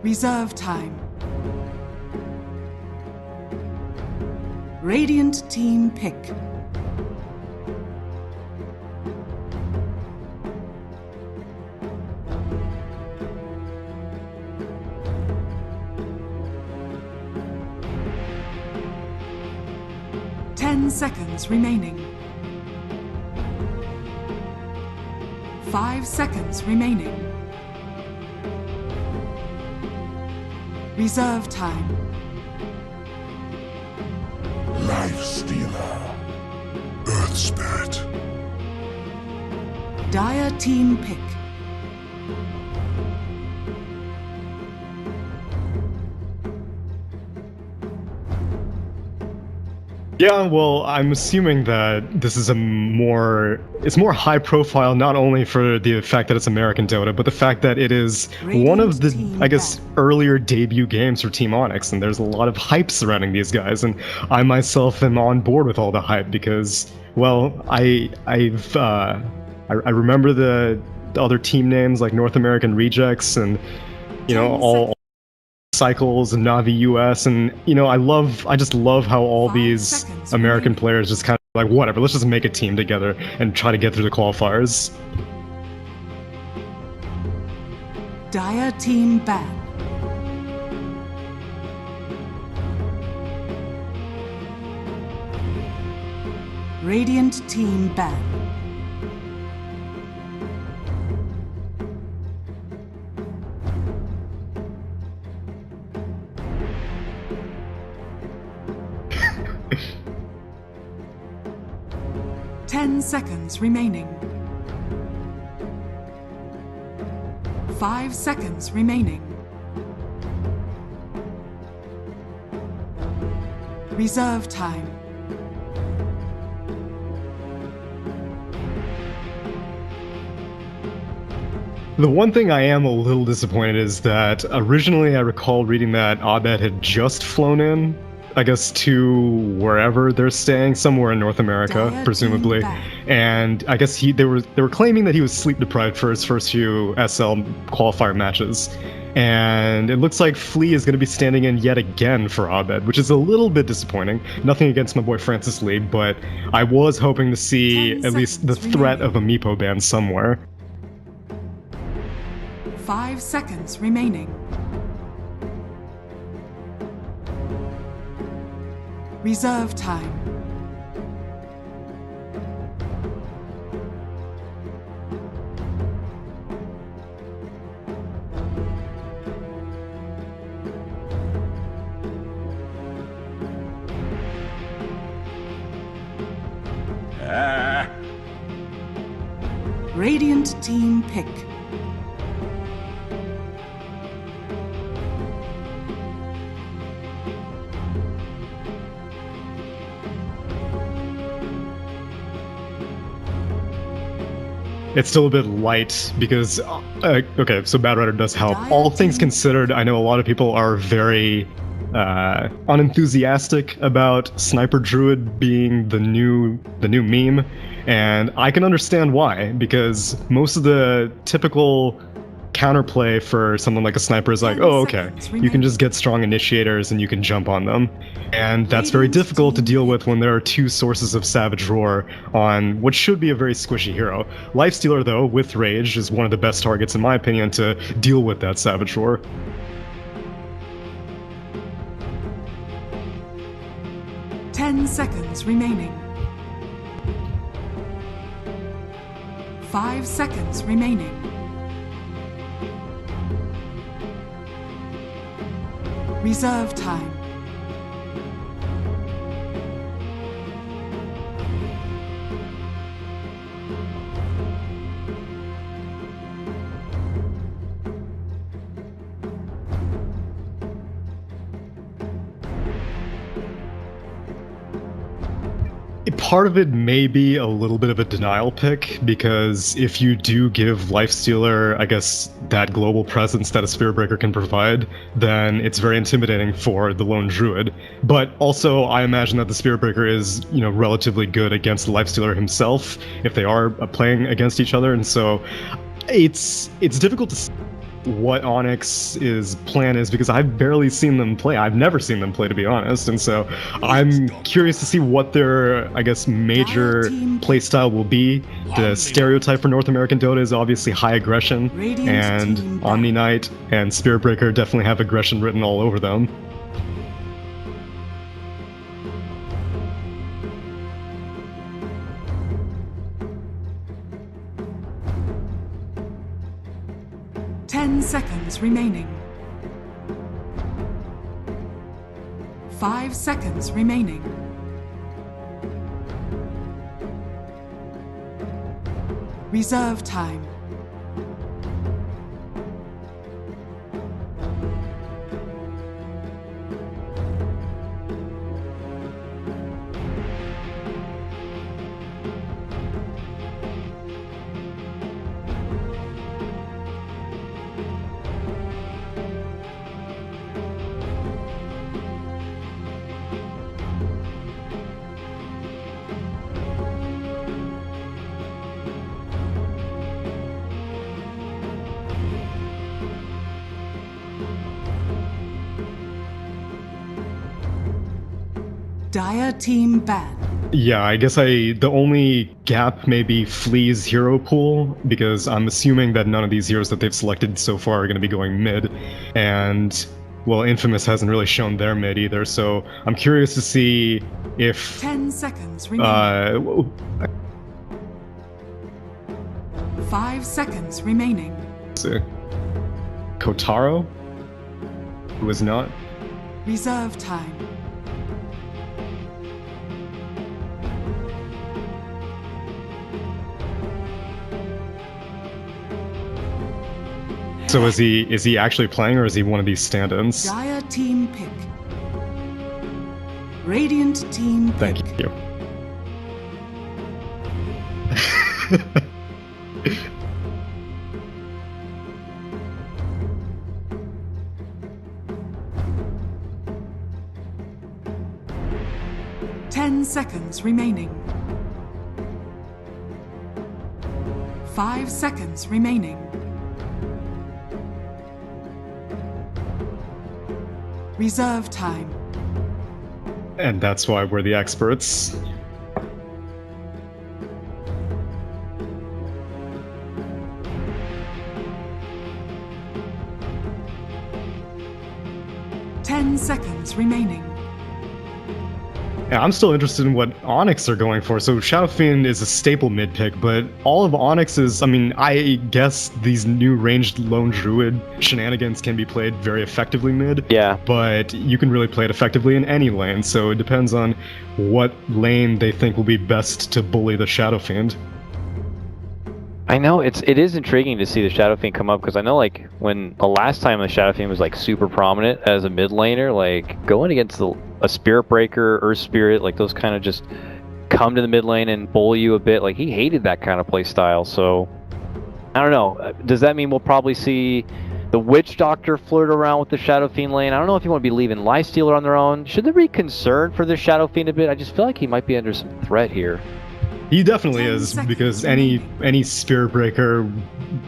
Reserve time. Radiant team pick. Ten seconds remaining. 5 seconds remaining. Reserve time. Life Stealer. Earth Spirit. Dire team pick. Yeah, well, I'm assuming that this is it's more high profile, not only for the fact that it's American Dota, but the fact that it is one of the, I guess, earlier debut games for Team Onyx, and there's a lot of hype surrounding these guys, and I myself am on board with all the hype because, well, I remember the other team names like North American Rejects and, you know, all Cycles and Navi US, and I just love how all these American players just kind of like, whatever, let's just make a team together and try to get through the qualifiers. Dire team ban. Radiant team ban. Ten seconds remaining. 5 seconds remaining. Reserve time. The one thing I am a little disappointed is that originally I recall reading that Abed had just flown in, I guess, to wherever they're staying, somewhere in North America, presumably. And I guess they were claiming that he was sleep deprived for his first few SL qualifier matches. And it looks like Flea is going to be standing in yet again for Abed, which is a little bit disappointing. Nothing against my boy Francis Lee, but I was hoping to see at least the threat of a Meepo ban somewhere. 5 seconds remaining. Reserve time. Radiant team pick. It's still a bit light because, okay, so Bad Rider does help. All things considered, I know a lot of people are very unenthusiastic about Sniper Druid being the new meme, and I can understand why, because most of the typical counterplay for something like a sniper is like, oh, okay, you can just get strong initiators and you can jump on them. And that's very difficult to deal with when there are two sources of Savage Roar on what should be a very squishy hero. Lifestealer, though, with Rage, is one of the best targets, in my opinion, to deal with that Savage Roar. Ten seconds remaining. 5 seconds remaining. Reserve time. Part of it may be a little bit of a denial pick, because if you do give Lifestealer, I guess, that global presence that a Spirit Breaker can provide, then it's very intimidating for the lone Druid. But also, I imagine that the Spirit Breaker is, you know, relatively good against Lifestealer himself, if they are playing against each other, and so it's difficult to what Onyx's plan is, because I've barely seen them play. I've never seen them play, to be honest, and so I'm curious to see what their, I guess, major playstyle will be. The stereotype for North American Dota is obviously high aggression, and Omni Knight and Spirit Breaker definitely have aggression written all over them. Seconds remaining. 5 seconds remaining. Reserve time. Dire team ban. Yeah, I guess the only gap may be Flea's hero pool, because I'm assuming that none of these heroes that they've selected so far are going to be going mid, and well, Infamous hasn't really shown their mid either, so I'm curious to see if 10 seconds remaining. 5 seconds remaining. Kotaro, who is not. Reserve time. So is he actually playing, or is he one of these stand-ins? Dire team pick. Radiant team pick. Thank you. 10 seconds remaining. 5 seconds remaining. Reserve time. And that's why we're the experts. Ten seconds remaining. Yeah, I'm still interested in what Onyx are going for. So Shadow Fiend is a staple mid pick, but all of Onyx's, I mean, I guess these new ranged lone druid shenanigans can be played very effectively mid. Yeah. But you can really play it effectively in any lane, so it depends on what lane they think will be best to bully the Shadow Fiend. I know it is intriguing to see the Shadow Fiend come up, because I know like when the last time the Shadow Fiend was like super prominent as a mid laner, like going against a Spirit Breaker, Earth Spirit, like those kind of just come to the mid lane and bully you a bit. Like he hated that kind of play style. So I don't know. Does that mean we'll probably see the Witch Doctor flirt around with the Shadow Fiend lane? I don't know if you want to be leaving Lifestealer on their own. Should there be concern for the Shadow Fiend a bit? I just feel like he might be under some threat here. He definitely is, because any Spirit Breaker,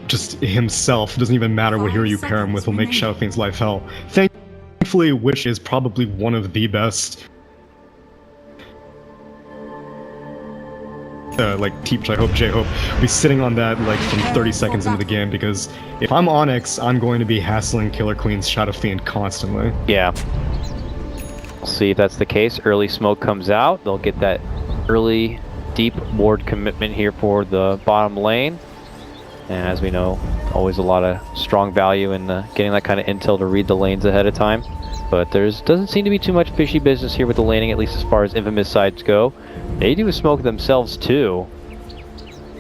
just himself, doesn't even matter what hero you pair him with, will make Shadow Fiend's life hell. Thankfully, Witch is probably one of the best, like, Teach, I hope, J-Hope, be sitting on that, like, from 30 seconds into the game, because if I'm Onyx, I'm going to be hassling Killer Queen's Shadow Fiend constantly. Yeah. We'll see if that's the case. Early smoke comes out. They'll get that early deep ward commitment here for the bottom lane, and as we know, always a lot of strong value in getting that kind of intel to read the lanes ahead of time. But doesn't seem to be too much fishy business here with the laning, at least as far as Infamous sides go. They do smoke themselves too,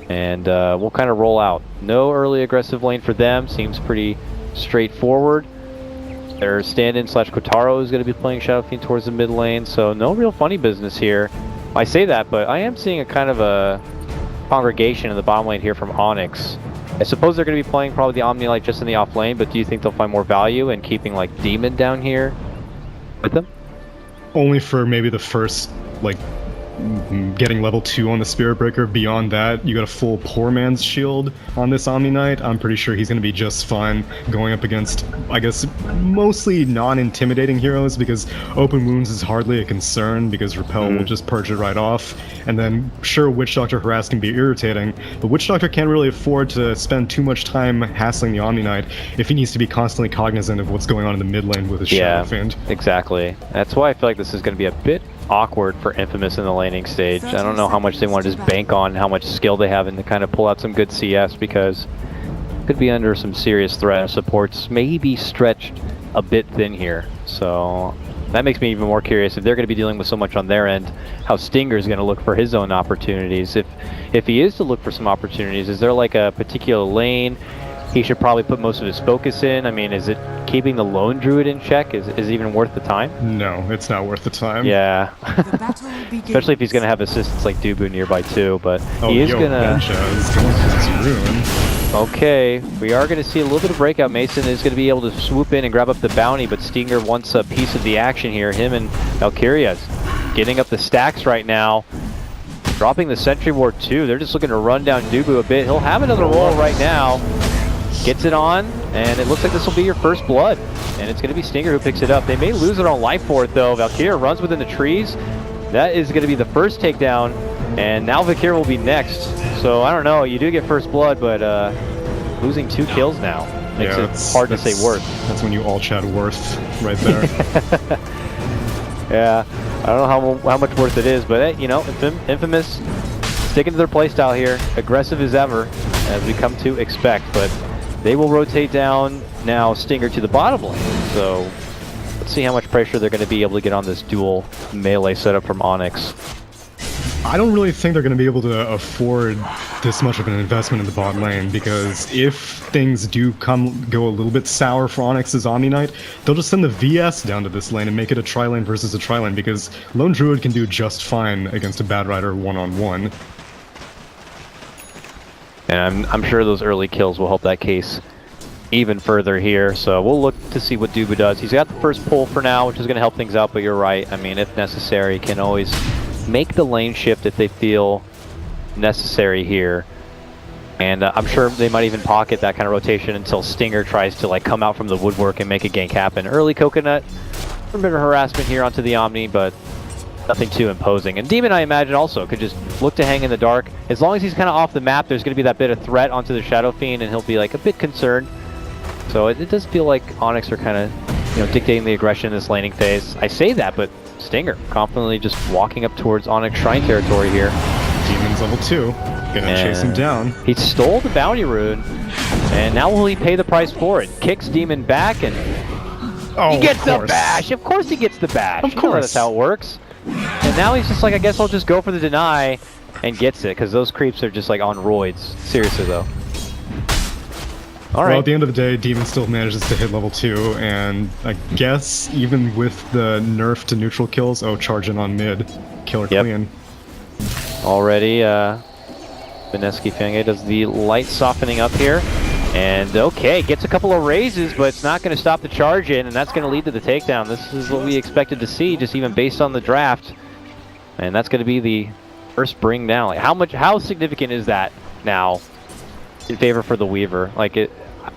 and we'll kind of roll out. No early aggressive lane for them, seems pretty straightforward. Their stand-in slash Kotaro is going to be playing Shadow Fiend towards the mid lane, so no real funny business here. I say that, but I am seeing a kind of a congregation in the bottom lane here from Onyx. I suppose they're going to be playing probably the Omni Light just in the off lane, but do you think they'll find more value in keeping like Demon down here with them? Only for maybe the first, like, getting level 2 on the Spirit Breaker. Beyond that, you got a full poor man's shield on this Omni Knight. I'm pretty sure he's going to be just fine going up against, I guess, mostly non-intimidating heroes, because open wounds is hardly a concern because Repel will just purge it right off. And then, sure, Witch Doctor Harass can be irritating, but Witch Doctor can't really afford to spend too much time hassling the Omni Knight if he needs to be constantly cognizant of what's going on in the mid lane with his Shadow Fiend. Exactly. That's why I feel like this is going to be a bit awkward for Infamous in the laning stage. I don't know how much they want to just bank on how much skill they have and to kind of pull out some good CS, because could be under some serious threat. Supports maybe stretched a bit thin here. So that makes me even more curious if they're going to be dealing with so much on their end, how Stinger is going to look for his own opportunities. If he is to look for some opportunities, is there like a particular lane he should probably put most of his focus in? I mean, is it keeping the lone druid in check? Is it even worth the time? No, it's not worth the time. Yeah. Especially if he's going to have assistants like Dubu nearby too, but he is going to... Okay, we are going to see a little bit of breakout. Mason is going to be able to swoop in and grab up the bounty, but Stinger wants a piece of the action here. Him and Valkyria's getting up the stacks right now. Dropping the Sentry Ward too. They're just looking to run down Dubu a bit. He'll have another roll right now. Gets it on, and it looks like this will be your first blood. And it's going to be Stinger who picks it up. They may lose it on life for it though. Valkyria runs within the trees. That is going to be the first takedown, and now Valkyria will be next. So I don't know, you do get first blood, but losing 2 kills now makes it hard to say worth. That's when you all chat worth right there. Yeah, I don't know how much worth it is, but you know, Infamous sticking to their playstyle here, aggressive as ever, as we come to expect. But they will rotate down now Stinger to the bottom lane. So let's see how much pressure they're going to be able to get on this dual melee setup from Onyx. I don't really think they're going to be able to afford this much of an investment in the bot lane, because if things do go a little bit sour for Onyx's Omni Knight, they'll just send the VS down to this lane and make it a tri-lane versus a tri-lane, because Lone Druid can do just fine against a Bad Rider one-on-one. And I'm sure those early kills will help that case even further here. So we'll look to see what Dubu does. He's got the first pull for now, which is going to help things out, but you're right. I mean, if necessary, can always make the lane shift if they feel necessary here. And I'm sure they might even pocket that kind of rotation until Stinger tries to like come out from the woodwork and make a gank happen. Early Coconut, a bit of harassment here onto the Omni, but nothing too imposing. And Demon, I imagine, also could just look to hang in the dark. As long as he's kind of off the map, there's going to be that bit of threat onto the Shadow Fiend, and he'll be like a bit concerned. So it does feel like Onyx are kind of, you know, dictating the aggression in this laning phase. I say that, but Stinger confidently just walking up towards Onyx Shrine territory here. Demon's level 2. Gonna chase him down. He stole the bounty rune, and now will he pay the price for it? Kicks Demon back, and he gets the bash. Of course he gets the bash. Of course. That's how it works. And now he's just like, I guess I'll just go for the deny, and gets it, because those creeps are just like on roids. Seriously though. All right. Well, at the end of the day, Demon still manages to hit level 2, and I guess even with the nerf to neutral kills, charge in on mid, killer clean. Already, Vineski Fange does the light softening up here, and okay, gets a couple of raises, but it's not going to stop the charge in, and that's going to lead to the takedown. This is what we expected to see, just even based on the draft, and that's going to be the first bring down. Like, how significant is that now in favor for the Weaver? Like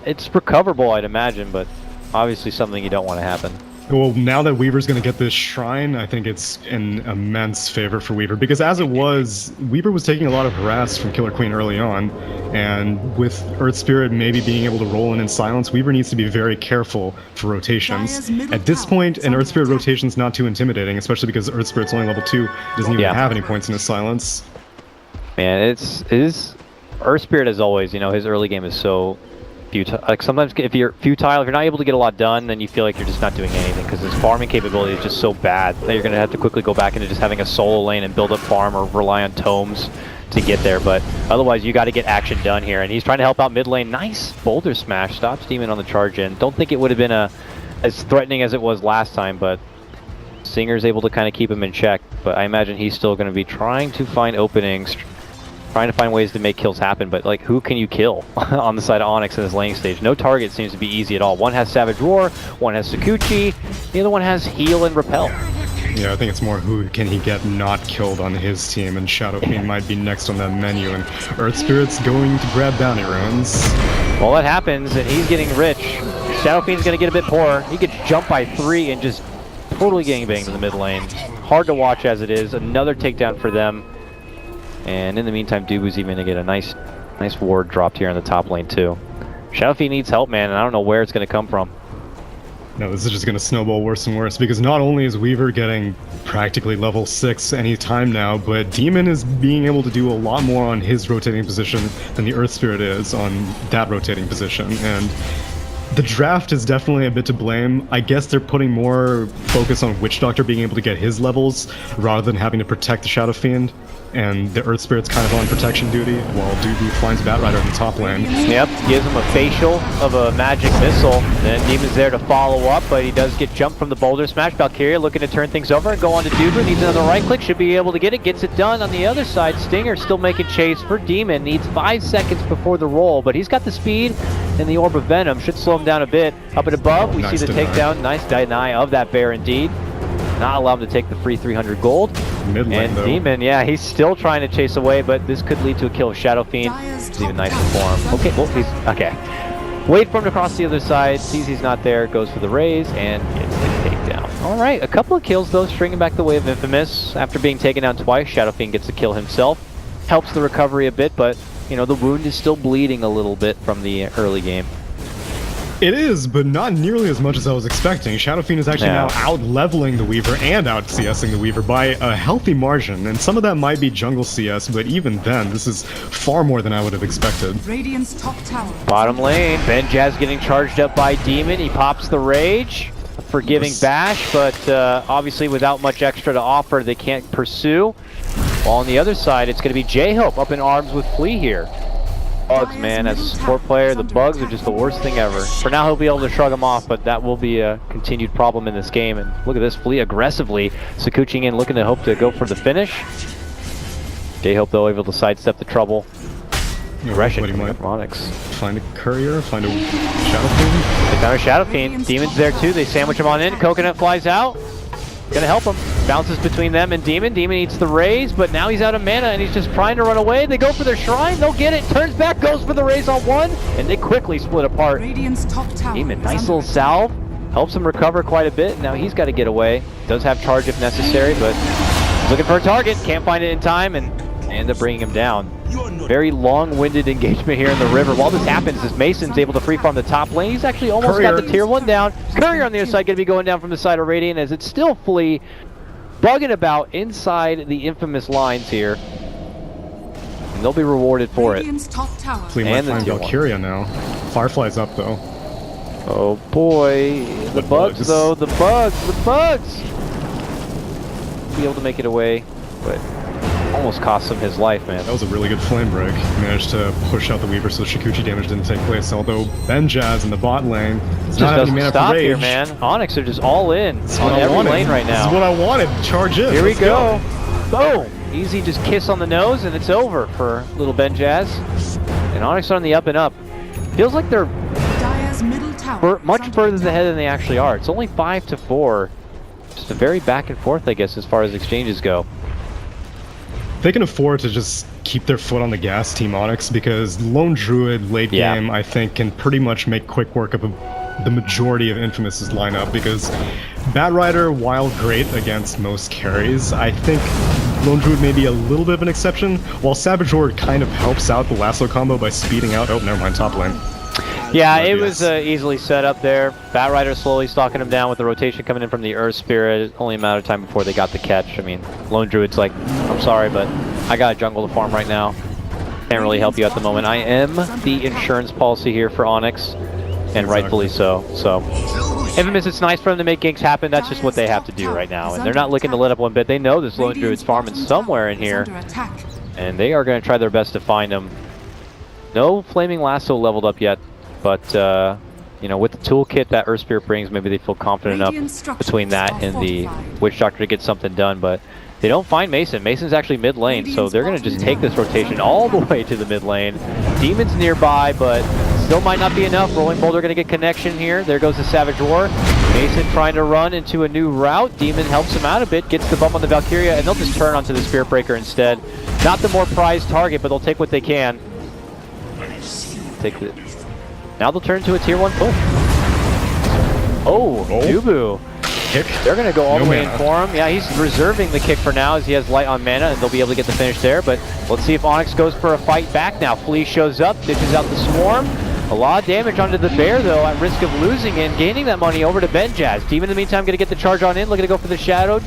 it's recoverable, I'd imagine, but obviously something you don't want to happen. Well, now that Weaver's going to get this shrine, I think it's an immense favor for Weaver, because as it was, Weaver was taking a lot of harass from Killer Queen early on, and with Earth Spirit maybe being able to roll in silence, Weaver needs to be very careful for rotations. At this point, an Earth Spirit rotation's not too intimidating, especially because Earth Spirit's only level 2, doesn't even have any points in his silence. Man, it is Earth Spirit, as always, you know, his early game is so futile. Like sometimes if you're futile, if you're not able to get a lot done, then you feel like you're just not doing anything, because his farming capability is just so bad that you're going to have to quickly go back into just having a solo lane and build up farm or rely on tomes to get there. But otherwise, you got to get action done here, and he's trying to help out mid lane. Nice boulder smash, stops Demon on the charge in. Don't think it would have been as threatening as it was last time, but Singer's able to kind of keep him in check. But I imagine he's still going to be trying to find openings, trying to find ways to make kills happen, but like, who can you kill on the side of Onyx in this laning stage? No target seems to be easy at all. One has Savage Roar, one has Sakuchi, the other one has Heal and Repel. Yeah, I think it's more who can he get not killed on his team, and Shadow Fiend might be next on that menu, and Earth Spirit's going to grab bounty runes. Well, that happens, and he's getting rich. Shadow Fiend's gonna get a bit poor. He gets jumped by 3 and just totally gangbanged in the mid lane. Hard to watch as it is. Another takedown for them. And in the meantime, Dubu's even gonna get a nice ward dropped here in the top lane too. Shadow Fiend needs help, man, and I don't know where it's gonna come from. No, this is just going to snowball worse and worse, because not only is Weaver getting practically level 6 any time now, but Demon is being able to do a lot more on his rotating position than the Earth Spirit is on that rotating position, and the draft is definitely a bit to blame. I guess they're putting more focus on Witch Doctor being able to get his levels, rather than having to protect the Shadow Fiend. And the Earth Spirit's kind of on protection duty, while Dubu finds Batrider in the top lane. Yep, gives him a facial of a magic missile. Then Demon's there to follow up, but he does get jumped from the boulder smash. Valkyria looking to turn things over and go on to Dubu. Needs another right click, should be able to get it. Gets it done on the other side. Stinger still making chase for Demon. Needs 5 seconds before the roll, but he's got the speed and the Orb of Venom. Should slow him down a bit. Up and above, we Nice see the deny. takedown. Nice deny of that bear indeed. Not allowed to take the free 300 gold. Mid lane, And though. Demon, yeah, he's still trying to chase away, but this could lead to a kill. Shadow Fiend, it's even nicer for him. Okay, well, he's, okay. Wait for him to cross the other side, sees he's not there, goes for the raise, and gets the takedown. All right, a couple of kills, though, stringing back the way of Infamous. After being taken down twice, Shadow Fiend gets the kill himself. Helps the recovery a bit, but, you know, the wound is still bleeding a little bit from the early game. It is, but not nearly as much as I was expecting. Shadow Fiend is actually now out-leveling the Weaver and out-CSing the Weaver by a healthy margin, and some of that might be jungle CS, but even then, this is far more than I would have expected. Radiant's top tower. Bottom lane, Ben Jazz getting charged up by Demon. He pops the Rage, a forgiving bash, but obviously without much extra to offer, they can't pursue. While on the other side, it's going to be J-Hope up in arms with Flea here. Bugs, man, as a support player, the bugs are just the worst thing ever. For now, he'll be able to shrug them off, but that will be a continued problem in this game. And look at this, Flea aggressively Sakuching in, looking to hope to go for the finish. J-Hope, though, able to sidestep the trouble. Aggression from Onyx. Find a courier, find a Shadow Fiend. They found a Shadow Fiend. Demon's there too. They sandwich him on in. Coconut flies out. Gonna help him. Bounces between them and Demon. Demon eats the raise, but now he's out of mana and he's just trying to run away. They go for their shrine. They'll get it. Turns back, goes for the raise on one, and they quickly split apart. Radiant's top tower. Demon, is nice under little attack. salve. Helps him recover quite a bit. Now he's got to get away. Does have charge if necessary, but he's looking for a target. Can't find it in time, and they end up bringing him down. Very long-winded engagement here in the river. While this happens, as Mason's able to free farm the top lane, he's actually almost got the tier 1 down. Courier on the other side going to be going down from the side of Radiant, as it's still Flea bugging about inside the Infamous lines here. And they'll be rewarded for it. Radiant's top tower. Flea might And the find tier one. Valkyria now. Firefly's up, though. Oh boy, the bugs though, the bugs! Be able to make it away, but almost cost him his life, man. That was a really good flame break. Managed to push out the Weaver so the Shikuchi damage didn't take place, although Ben Jazz in the bot lane is Just not having doesn't mana stop for rage. here, man. Onyx are just all in That's on what I every wanted. lane right This is now. what I wanted. Charge in. Here we Let's go. Boom! Easy, just kiss on the nose, and it's over for little Ben Jazz. And Onyx are on the up and up. Feels like they're Dire's middle tower. is much under further attack. ahead than they actually are. It's only 5-4. Just a very back and forth, I guess, as far as exchanges go. They can afford to just keep their foot on the gas, Team Onyx, because Lone Druid late game, I think, can pretty much make quick work of the majority of Infamous's lineup, because Batrider, while great against most carries, I think Lone Druid may be a little bit of an exception, while Savage Horde kind of helps out the lasso combo by speeding out. Oh, never mind, top lane. Yeah, it was easily set up there. Batrider slowly stalking him down with the rotation coming in from the Earth Spirit. Only a matter of time before they got the catch. I mean, Lone Druid's like, I'm sorry, but I got a jungle to farm right now. Can't really help you at the moment. I am the insurance policy here for Onyx, and rightfully so. So, Infamous, it's nice for them to make ganks happen. That's just what they have to do right now. And they're not looking to let up one bit. They know this Lone Druid's farming somewhere in here, and they are going to try their best to find him. No Flaming Lasso leveled up yet. But, you know, with the toolkit that Earth Spirit brings, maybe they feel confident enough between that and the Witch Doctor to get something done. But they don't find Mason. Mason's actually mid lane, so they're going to just take this rotation all the way to the mid lane. Demon's nearby, but Still might not be enough. Rolling Boulder going to get connection here. There goes the Savage Roar. Mason trying to run into a new route. Demon helps him out a bit, gets the bump on the Valkyria, and they'll just turn onto the Spirit Breaker instead. Not the more prized target, but they'll take what they can. Take it. Now they'll turn to a tier 1 push. Oh, Dubu. Kick. They're going to go all No the way in mana. for him. Yeah, he's reserving the kick for now as he has light on mana, and they'll be able to get the finish there. But let's see if Onyx goes for a fight back now. Flea shows up, ditches out the Swarm. A lot of damage onto the Bear, though, at risk of losing and gaining that money over to Benjaz. Demon, in the meantime, going to get the charge on in, looking to go for the Shadow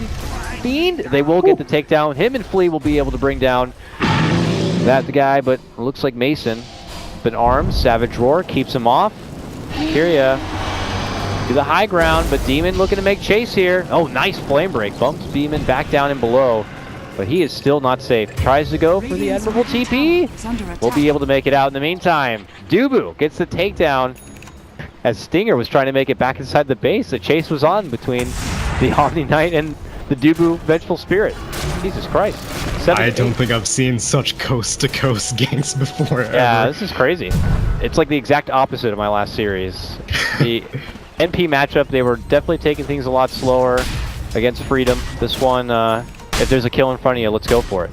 Fiend. They will get the takedown. Him and Flea will be able to bring down that guy, but it looks like Mason been armed. Savage Roar keeps him off. Kyria to the high ground, but Demon looking to make chase here. Oh, nice flame break. Bumps Demon back down and below, but he is still not safe. Tries to go for the admirable TP. We'll be able to make it out in the meantime. Dubu gets the takedown as Stinger was trying to make it back inside the base. The chase was on between the Omni Knight and the Dubu Vengeful Spirit. Jesus Christ. I don't think I've seen such coast-to-coast ganks before. Yeah, ever. this is crazy. It's like the exact opposite of my last series. The NP matchup, they were definitely taking things a lot slower against Freedom. This one, if there's a kill in front of you, let's go for it.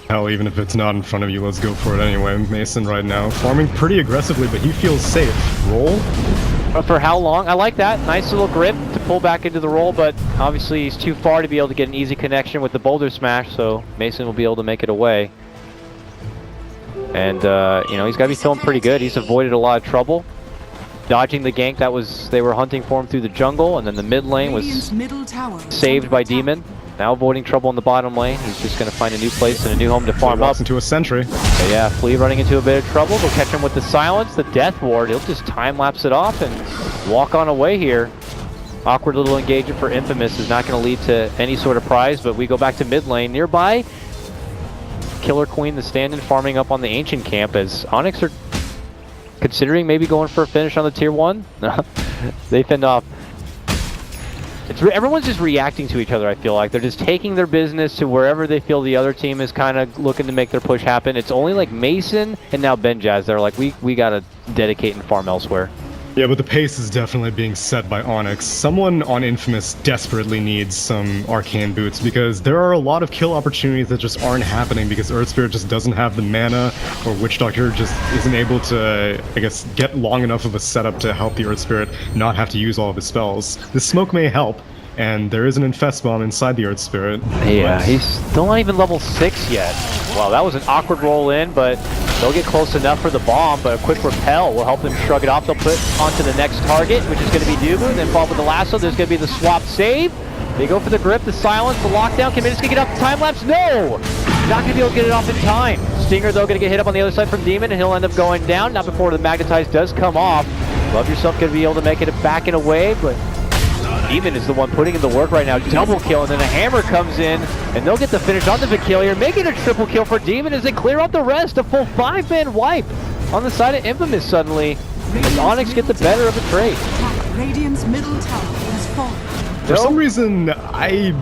Hell, even if it's not in front of you, let's go for it anyway. Mason right now, farming pretty aggressively, but he feels safe. Roll? But for how long? I like that. Nice little grip to pull back into the roll, but obviously he's too far to be able to get an easy connection with the Boulder Smash, so Mason will be able to make it away. And, you know, he's got to be feeling pretty good. He's avoided a lot of trouble. Dodging the gank they were hunting for him through the jungle, and then the mid lane was saved by Demon. Now avoiding trouble in the bottom lane. He's just going to find a new place and a new home to farm up. Into a sentry. But yeah, Flea running into a bit of trouble. They'll catch him with the silence, the death ward. He'll just time-lapse it off and walk on away here. Awkward little engagement for Infamous is not going to lead to any sort of prize, but we go back to mid lane. Nearby, Killer Queen, the stand-in, farming up on the Ancient camp as Onyx are considering maybe going for a finish on the tier 1. They fend off. Everyone's just reacting to each other, I feel like. They're just taking their business to wherever they feel the other team is kind of looking to make their push happen. It's only like Mason and now Benjaz. They're like, we got to dedicate and farm elsewhere. Yeah, but the pace is definitely being set by Onyx. Someone on Infamous desperately needs some arcane boots because there are a lot of kill opportunities that just aren't happening because Earth Spirit just doesn't have the mana, or Witch Doctor just isn't able to, I guess, get long enough of a setup to help the Earth Spirit not have to use all of his spells. The smoke may help, and there is an Infest Bomb inside the Earth Spirit. Yeah, he's still not even level 6 yet. Wow, that was an awkward roll in, but they'll get close enough for the bomb, but a quick repel will help them shrug it off. They'll put onto the next target, which is going to be Dubu, and then follow with the lasso. There's going to be the swap save. They go for the grip, the silence, the lockdown. Can Minus get it off the time lapse? No! Not going to be able to get it off in time. Stinger, though, going to get hit up on the other side from Demon, and he'll end up going down. Not before the Magnetize does come off. Love Yourself going to be able to make it back in a wave, but Demon is the one putting in the work right now. Double kill, and then a hammer comes in, and they'll get the finish on the Vicalier, making a triple kill for Demon as they clear out the rest. A full 5-man wipe on the side of Infamous suddenly, as Onyx get the better of the trade. Radiant's middle tower has fallen. For some reason,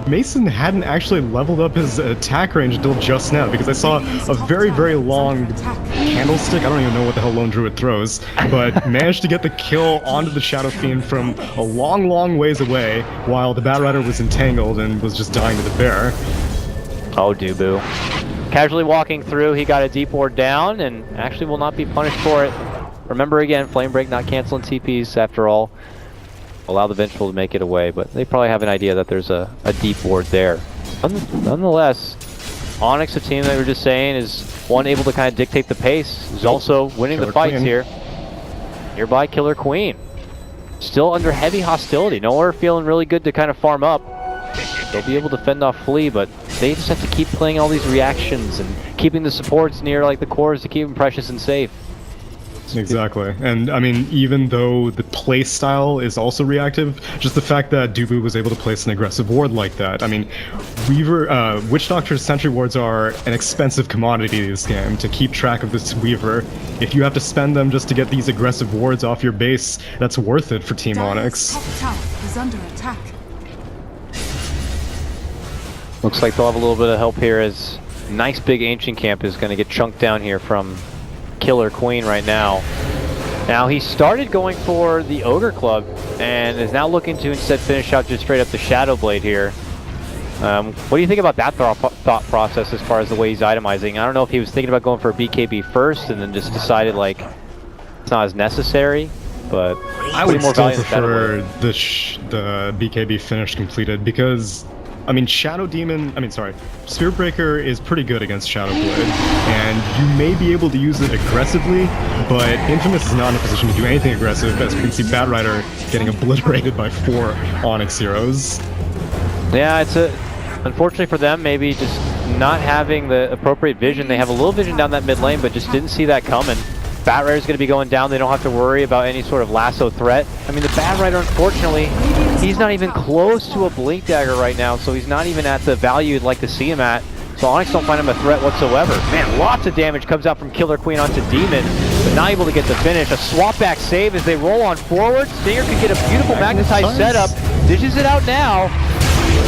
Mason hadn't actually leveled up his attack range until just now, because I saw a very, very long candlestick. I don't even know what the hell Lone Druid throws, but managed to get the kill onto the Shadow Fiend from a long, long ways away, while the Bat Rider was entangled and was just dying to the bear. Oh, Dubu. Casually walking through, he got a deep ward down, and actually will not be punished for it. Remember again, Flame Break not canceling TPs after all. Allow the Vengeful to make it away, but they probably have an idea that there's a deep ward there. Nonetheless, Onyx, the team that we were just saying, is one able to kind of dictate the pace. Is also winning the fights here. Nearby Killer Queen. Still under heavy hostility. Nowhere feeling really good to kind of farm up. They'll be able to fend off Flea, but they just have to keep playing all these reactions and keeping the supports near like the cores to keep them precious and safe. Exactly, and I mean, even though the play style is also reactive, just the fact that Dubu was able to place an aggressive ward like that. I mean, Witch Doctor's sentry wards are an expensive commodity in this game. To keep track of this Weaver, if you have to spend them just to get these aggressive wards off your base, that's worth it for Team Onyx. Top tower is under attack. Looks like they'll have a little bit of help here as nice big Ancient camp is going to get chunked down here from Killer Queen right now. Now he started going for the Ogre Club and is now looking to instead finish out just straight up the Shadow Blade here. What do you think about that thought process as far as the way he's itemizing? I don't know if he was thinking about going for a BKB first and then just decided like it's not as necessary, but I would still prefer the BKB finish completed because, I mean, Spirit Breaker is pretty good against Shadow Blade, and you may be able to use it aggressively, but Infamous is not in a position to do anything aggressive, as we can see Batrider getting obliterated by 4 Onyx heroes. Yeah, it's unfortunately for them, maybe just not having the appropriate vision. They have a little vision down that mid lane, but just didn't see that coming. Batrider is going to be going down. They don't have to worry about any sort of lasso threat. I mean, the Batrider, unfortunately, he's not even close to a Blink Dagger right now, so he's not even at the value you'd like to see him at. So Onyx don't find him a threat whatsoever. Man, lots of damage comes out from Killer Queen onto Demon, but not able to get the finish. A swap back save as they roll on forward. Stinger could get a beautiful magnetized setup. Dishes it out now.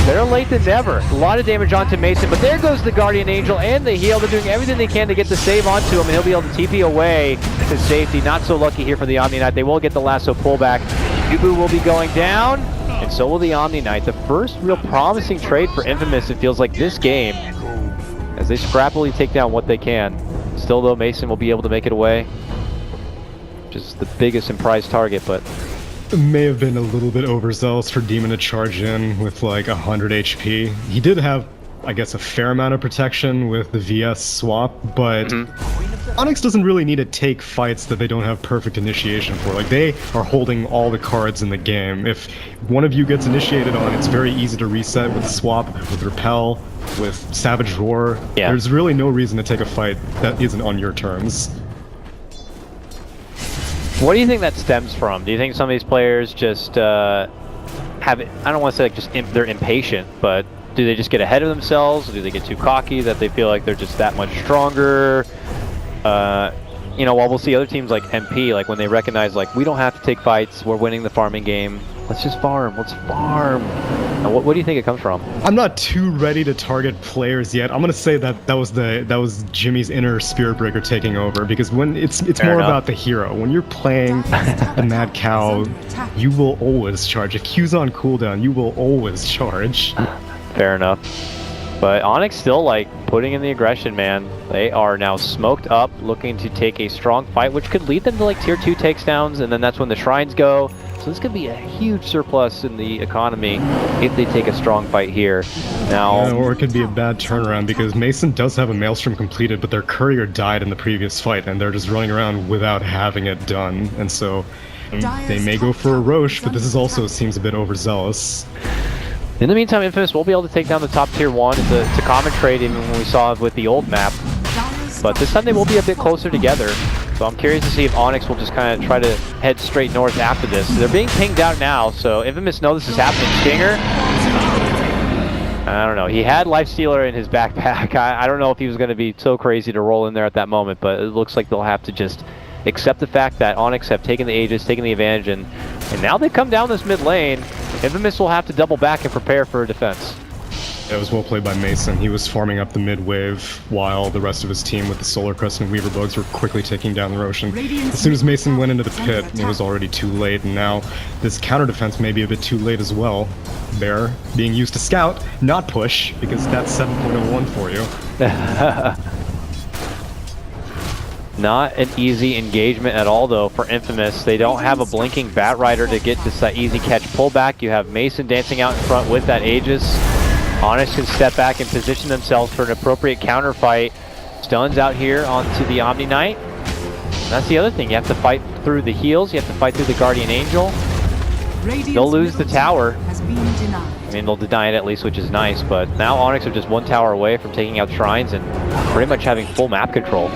Better late than never. A lot of damage onto Mason, but there goes the Guardian Angel and the heal. They're doing everything they can to get the save onto him, and he'll be able to TP away to safety. Not so lucky here for the Omni Knight. They will get the lasso pullback. Yubu will be going down, and so will the Omni Knight. The first real promising trade for Infamous, it feels like, this game, as they scrappily take down what they can. Still, though, Mason will be able to make it away, which is the biggest and prized target, but it may have been a little bit overzealous for Demon to charge in with like 100 HP. He did have, I guess, a fair amount of protection with the VS swap, but Onyx doesn't really need to take fights that they don't have perfect initiation for. Like, they are holding all the cards in the game. If one of you gets initiated on, it's very easy to reset with swap, with repel, with Savage Roar. Yeah. There's really no reason to take a fight that isn't on your terms. what do you think that stems from? Do you think some of these players just have it, I don't want to say like just they're impatient, but do they just get ahead of themselves? Do they get too cocky that they feel like they're just that much stronger? You know, while we'll see other teams like MP, like when they recognize like we don't have to take fights, we're winning the farming game. Let's just farm. Let's farm. Now, what do you think it comes from? I'm not too ready to target players yet. I'm gonna say that that was Jimmy's inner Spirit Breaker taking over, because when it's more about the hero. When you're playing the Mad Cow, you will always charge. If Q's on cooldown, you will always charge. Fair enough. But Onyx still like putting in the aggression, man. They are now smoked up, looking to take a strong fight, which could lead them to like tier 2 takedowns, and then that's when the shrines go. So this could be a huge surplus in the economy if they take a strong fight here. Now, yeah, or it could be a bad turnaround, because Mason does have a Maelstrom completed, but their courier died in the previous fight, and they're just running around without having it done. And so they may go for a Roche, but this is also seems a bit overzealous. In the meantime, Infamous will be able to take down the top tier 1. It's a common trade even when we saw it with the old map. But this time they will be a bit closer together. So I'm curious to see if Onyx will just kind of try to head straight north after this. They're being pinged out now, so Infamous know this is happening. Stinger, I don't know. He had Lifestealer in his backpack. I don't know if he was going to be so crazy to roll in there at that moment, but it looks like they'll have to just accept the fact that Onyx have taken the Aegis, taken the advantage, and now they come down this mid lane. Infamous will have to double back and prepare for a defense. It was well played by Mason. He was farming up the mid wave while the rest of his team with the Solar Crest and Weaver Bugs were quickly taking down the Roshan. As soon as Mason went into the pit, it was already too late, and now this counter defense may be a bit too late as well. Bear being used to scout, not push, because that's 7.01 for you. Not an easy engagement at all, though, for Infamous. They don't have a blinking Batrider to get this easy catch pullback. You have Mason dancing out in front with that Aegis. Onyx can step back and position themselves for an appropriate counter fight. Stuns out here onto the Omni Knight. That's the other thing. You have to fight through the heals. You have to fight through the Guardian Angel. They'll lose the tower. I mean, they'll deny it at least, which is nice. But now Onyx are just one tower away from taking out shrines and pretty much having full map control.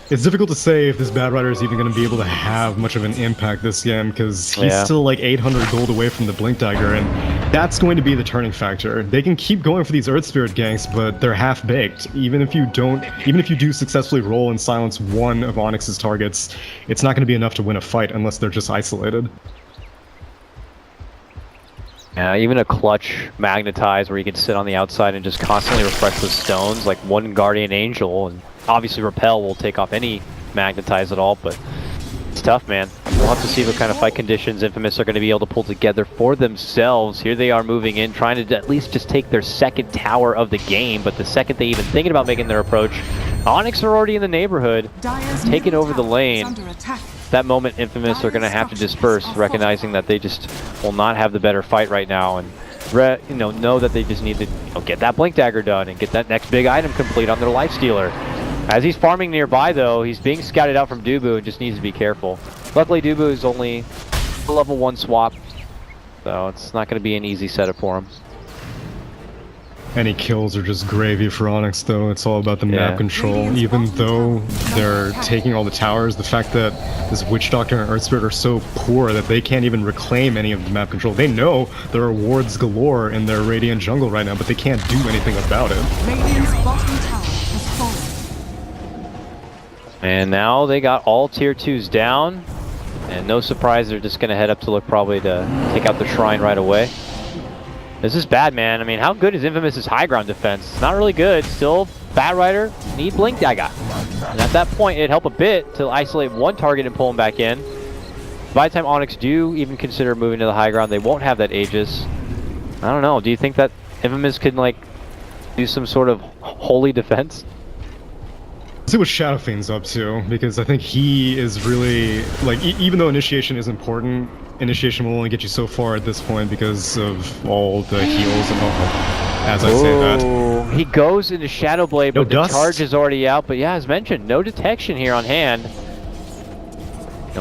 It's difficult to say if this Batrider is even going to be able to have much of an impact this game, because he's still like 800 gold away from the Blink Dagger, and that's going to be the turning factor. They can keep going for these Earth Spirit ganks, but they're half-baked. Even if you do successfully roll and silence one of Onyx's targets, it's not going to be enough to win a fight unless they're just isolated. Yeah, even a clutch magnetize where you can sit on the outside and just constantly refresh with stones, like one Guardian Angel, and Obviously, Repel will take off any Magnetize at all, but it's tough, man. We'll have to see what kind of fight conditions Infamous are going to be able to pull together for themselves. Here they are moving in, trying to at least just take their second tower of the game, but the second they even thinking about making their approach, Onyx are already in the neighborhood, taking over the lane. That moment, Infamous are going to have to disperse, recognizing that they just will not have the better fight right now, and know that they just need to get that Blink Dagger done and get that next big item complete on their Lifestealer. As he's farming nearby, though, he's being scouted out from Dubu and just needs to be careful. Luckily, Dubu is only a level 1 swap, so it's not going to be an easy setup for him. Any kills are just gravy for Onyx, though. It's all about the map control. Even though they're taking all the towers, the fact that this Witch Doctor and Earth Spirit are so poor that they can't even reclaim any of the map control. They know there are wards galore in their Radiant jungle right now, but they can't do anything about it. Radiant's bottom tower has fallen. And now they got all tier 2s down, and no surprise, they're just going to head up to look probably to take out the shrine right away. This is bad, man. I mean, how good is Infamous's high ground defense? It's not really good. Still, Batrider need Blink Dagger. And at that point, it'd help a bit to isolate one target and pull him back in. By the time Onyx do even consider moving to the high ground, they won't have that Aegis. I don't know. Do you think that Infamous can, like, do some sort of holy defense? See what Shadow Fiend's up to, because I think he is really, like, even though initiation is important, initiation will only get you so far at this point because of all the heals and all, as I say that. He goes into Shadow Blade, No but dust. the charge is already out. But yeah, as mentioned, no detection here on hand.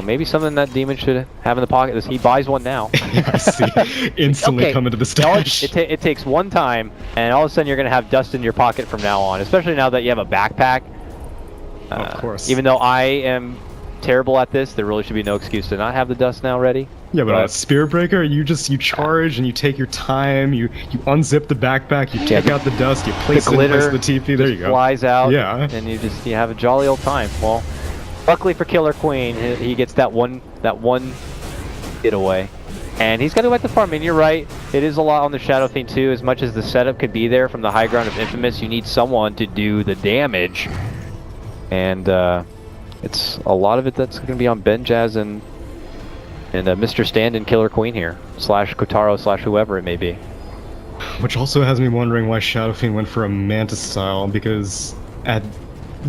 Maybe something that Demon should have in the pocket is he buys one now. I see. Instantly come into the stash. It takes one time, and all of a sudden you're going to have dust in your pocket from now on, especially now that you have a backpack. Of course. Even though I am terrible at this, there really should be no excuse to not have the dust now ready. Yeah, but on a Spear Breaker, you charge and you take your time, you unzip the backpack, you take out the dust, you place it in place of the TP, there you go. Flies out, yeah. And you have a jolly old time. Well, luckily for Killer Queen, he gets that one getaway. And he's got to go back to farm. And you're right, it is a lot on the Shadow Fiend too. As much as the setup could be there from the high ground of Infamous, you need someone to do the damage. And it's a lot of it that's going to be on Benjaz and Mr. Stand and Killer Queen here, slash Kotaro, slash whoever it may be. Which also has me wondering why Shadow Fiend went for a Mantis style, because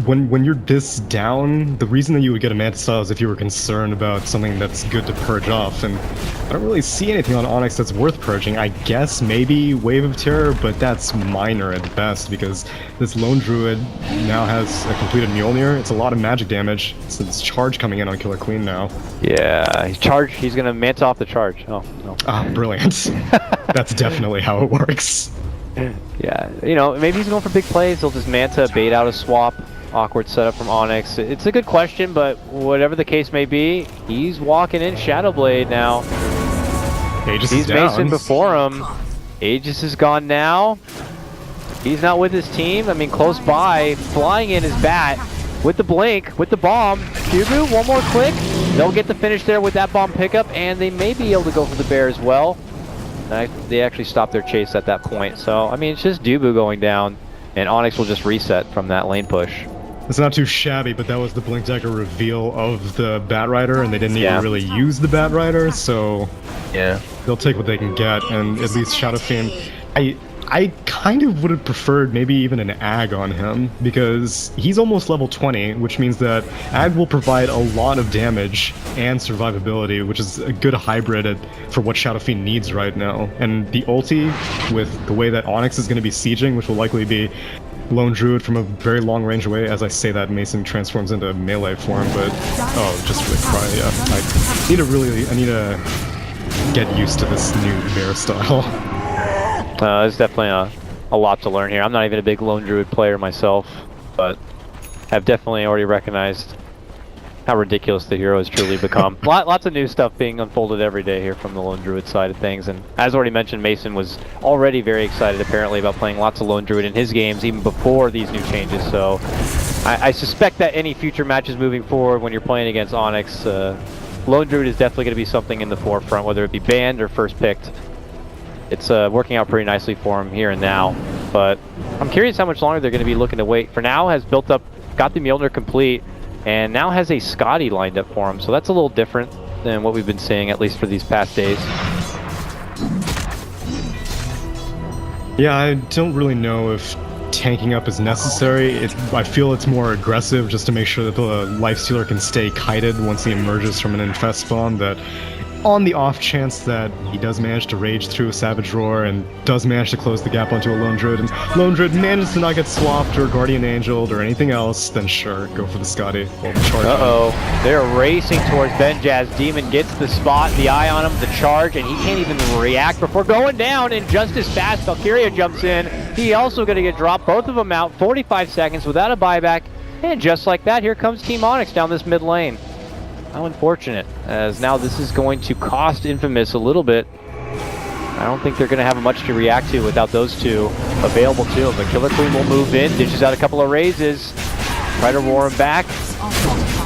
when you're this down, the reason that you would get a Mantis style is if you were concerned about something that's good to purge off, and I don't really see anything on Onyx that's worth purging. I guess maybe Wave of Terror, but that's minor at best, because this Lone Druid now has a completed Mjolnir. It's a lot of magic damage, so it's charge coming in on Killer Queen now. Yeah, he's gonna Manta off the charge. Oh, no. Ah, brilliant. That's definitely how it works. Yeah, maybe he's going for big plays. He'll just Manta, bait out a swap. Awkward setup from Onyx. It's a good question, but whatever the case may be, he's walking in Shadow Blade now. Aegis He's is down. Mason before him. Aegis is gone now. He's not with his team. I mean, close by, flying in his bat with the blink, with the bomb. Cubu, one more click. They'll get the finish there with that bomb pickup, and they may be able to go for the bear as well. They actually stopped their chase at that point. So, I mean, it's just Dubu going down, and Onyx will just reset from that lane push. It's not too shabby, but that was the Blink Dagger reveal of the Batrider, and they didn't even really use the Batrider, so they'll take what they can get, and at least Shadow Fiend, I kind of would have preferred maybe even an Ag on him, because he's almost level 20, which means that Ag will provide a lot of damage and survivability, which is a good hybrid for what Shadow Fiend needs right now. And the ulti, with the way that Onyx is going to be sieging, which will likely be Lone Druid from a very long range away. As I say that, Mason transforms into melee form, but just really cry. Yeah, I need to get used to this new bear style. There's definitely a lot to learn here. I'm not even a big Lone Druid player myself, but I've definitely already recognized how ridiculous the hero has truly become. Lots of new stuff being unfolded every day here from the Lone Druid side of things, and as already mentioned, Mason was already very excited apparently about playing lots of Lone Druid in his games even before these new changes, so I suspect that any future matches moving forward when you're playing against Onyx, Lone Druid is definitely going to be something in the forefront, whether it be banned or first picked. It's working out pretty nicely for him here and now, but I'm curious how much longer they're going to be looking to wait. For now, has built up got the Mjolnir complete, and now has a Scotty lined up for him. So that's a little different than what we've been seeing, at least for these past days. Yeah, I don't really know if tanking up is necessary. I feel it's more aggressive just to make sure that the Lifestealer can stay kited once he emerges from an infest spawn, that on the off chance that he does manage to rage through a Savage Roar and does manage to close the gap onto a Lone Druid, and Lone Druid manages to not get swapped or Guardian Angeled or anything else, then sure, go for the Scotty. Uh-oh, they're racing towards Benjaz. Demon gets the spot, the eye on him, the charge, and he can't even react before going down, and just as fast, Valkyria jumps in. He also gonna get dropped, both of them out, 45 seconds without a buyback, and just like that, here comes Team Onyx down this mid lane. How unfortunate, as now this is going to cost Infamous a little bit. I don't think they're going to have much to react to without those two available to them. The Killer Queen will move in, dishes out a couple of raises, try to roar him back,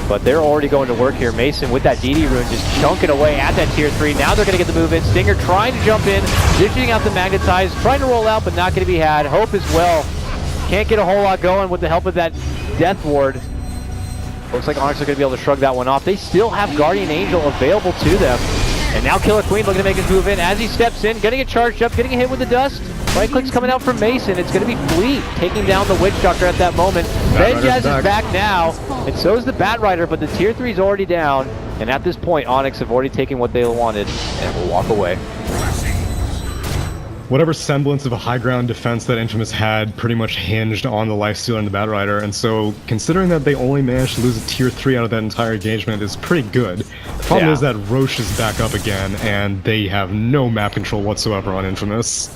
but they're already going to work here. Mason with that DD rune just chunking away at that tier 3. Now they're going to get the move in. Stinger trying to jump in, dishing out the Magnetize, trying to roll out, but not going to be had. Hope as well. Can't get a whole lot going with the help of that Death Ward. Looks like Onyx are going to be able to shrug that one off. They still have Guardian Angel available to them. And now Killer Queen looking to make his move in. As he steps in, going to get charged up, getting a hit with the dust. Right click's coming out from Mason. It's going to be Fleet taking down the Witch Doctor at that moment. Benjaz is back now, and so is the Bat Rider, but the tier 3 is already down. And at this point, Onyx have already taken what they wanted and will walk away. Whatever semblance of a high ground defense that Infamous had pretty much hinged on the Lifestealer and the Bat Rider, and so considering that they only managed to lose a tier 3 out of that entire engagement is pretty good. The problem is that Roche is back up again, and they have no map control whatsoever on Infamous.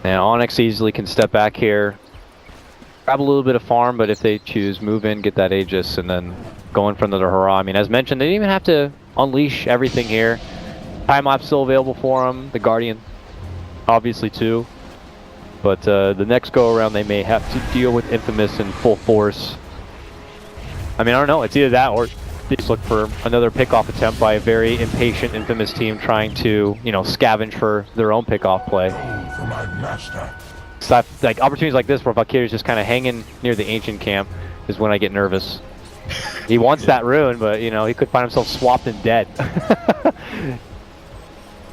Now Onyx easily can step back here, grab a little bit of farm, but if they choose, move in, get that Aegis, and then go in front of the Hurrah. I mean, as mentioned, they didn't even have to unleash everything here. Time-lapse still available for them, the Guardian obviously too, but the next go around they may have to deal with Infamous in full force. I mean, I don't know, it's either that or they just look for another pick-off attempt by a very impatient Infamous team trying to, you know, scavenge for their own pick-off play. For my master. So like opportunities like this where Valkyrie's just kind of hanging near the ancient camp is when I get nervous. He wants that rune, but you know, he could find himself swapped and dead.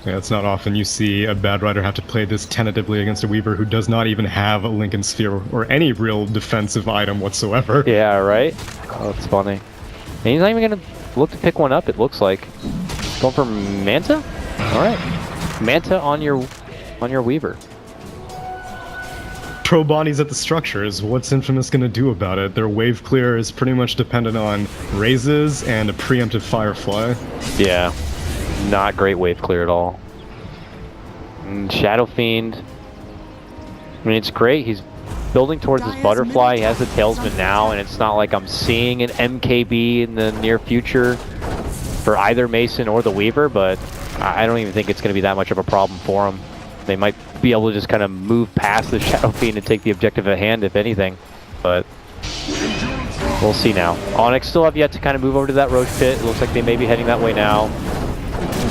Yeah, it's not often you see a Bad Rider have to play this tentatively against a Weaver who does not even have a Lincoln Sphere or any real defensive item whatsoever. Yeah, right? Oh, that's funny. And he's not even going to look to pick one up, it looks like. Going for Manta? Alright. Manta on your Weaver. Pro bodies at the structures, what's Infamous going to do about it? Their wave clear is pretty much dependent on raises and a preemptive Firefly. Yeah. Not great wave clear at all. And Shadow Fiend, I mean, it's great. He's building towards his butterfly. He has the Tailsman now, and it's not like I'm seeing an MKB in the near future for either Mason or the Weaver, but I don't even think it's going to be that much of a problem for him. They might be able to just kind of move past the Shadow Fiend and take the objective at hand, if anything, but we'll see now. Onyx still have yet to kind of move over to that Roche pit. It looks like they may be heading that way now.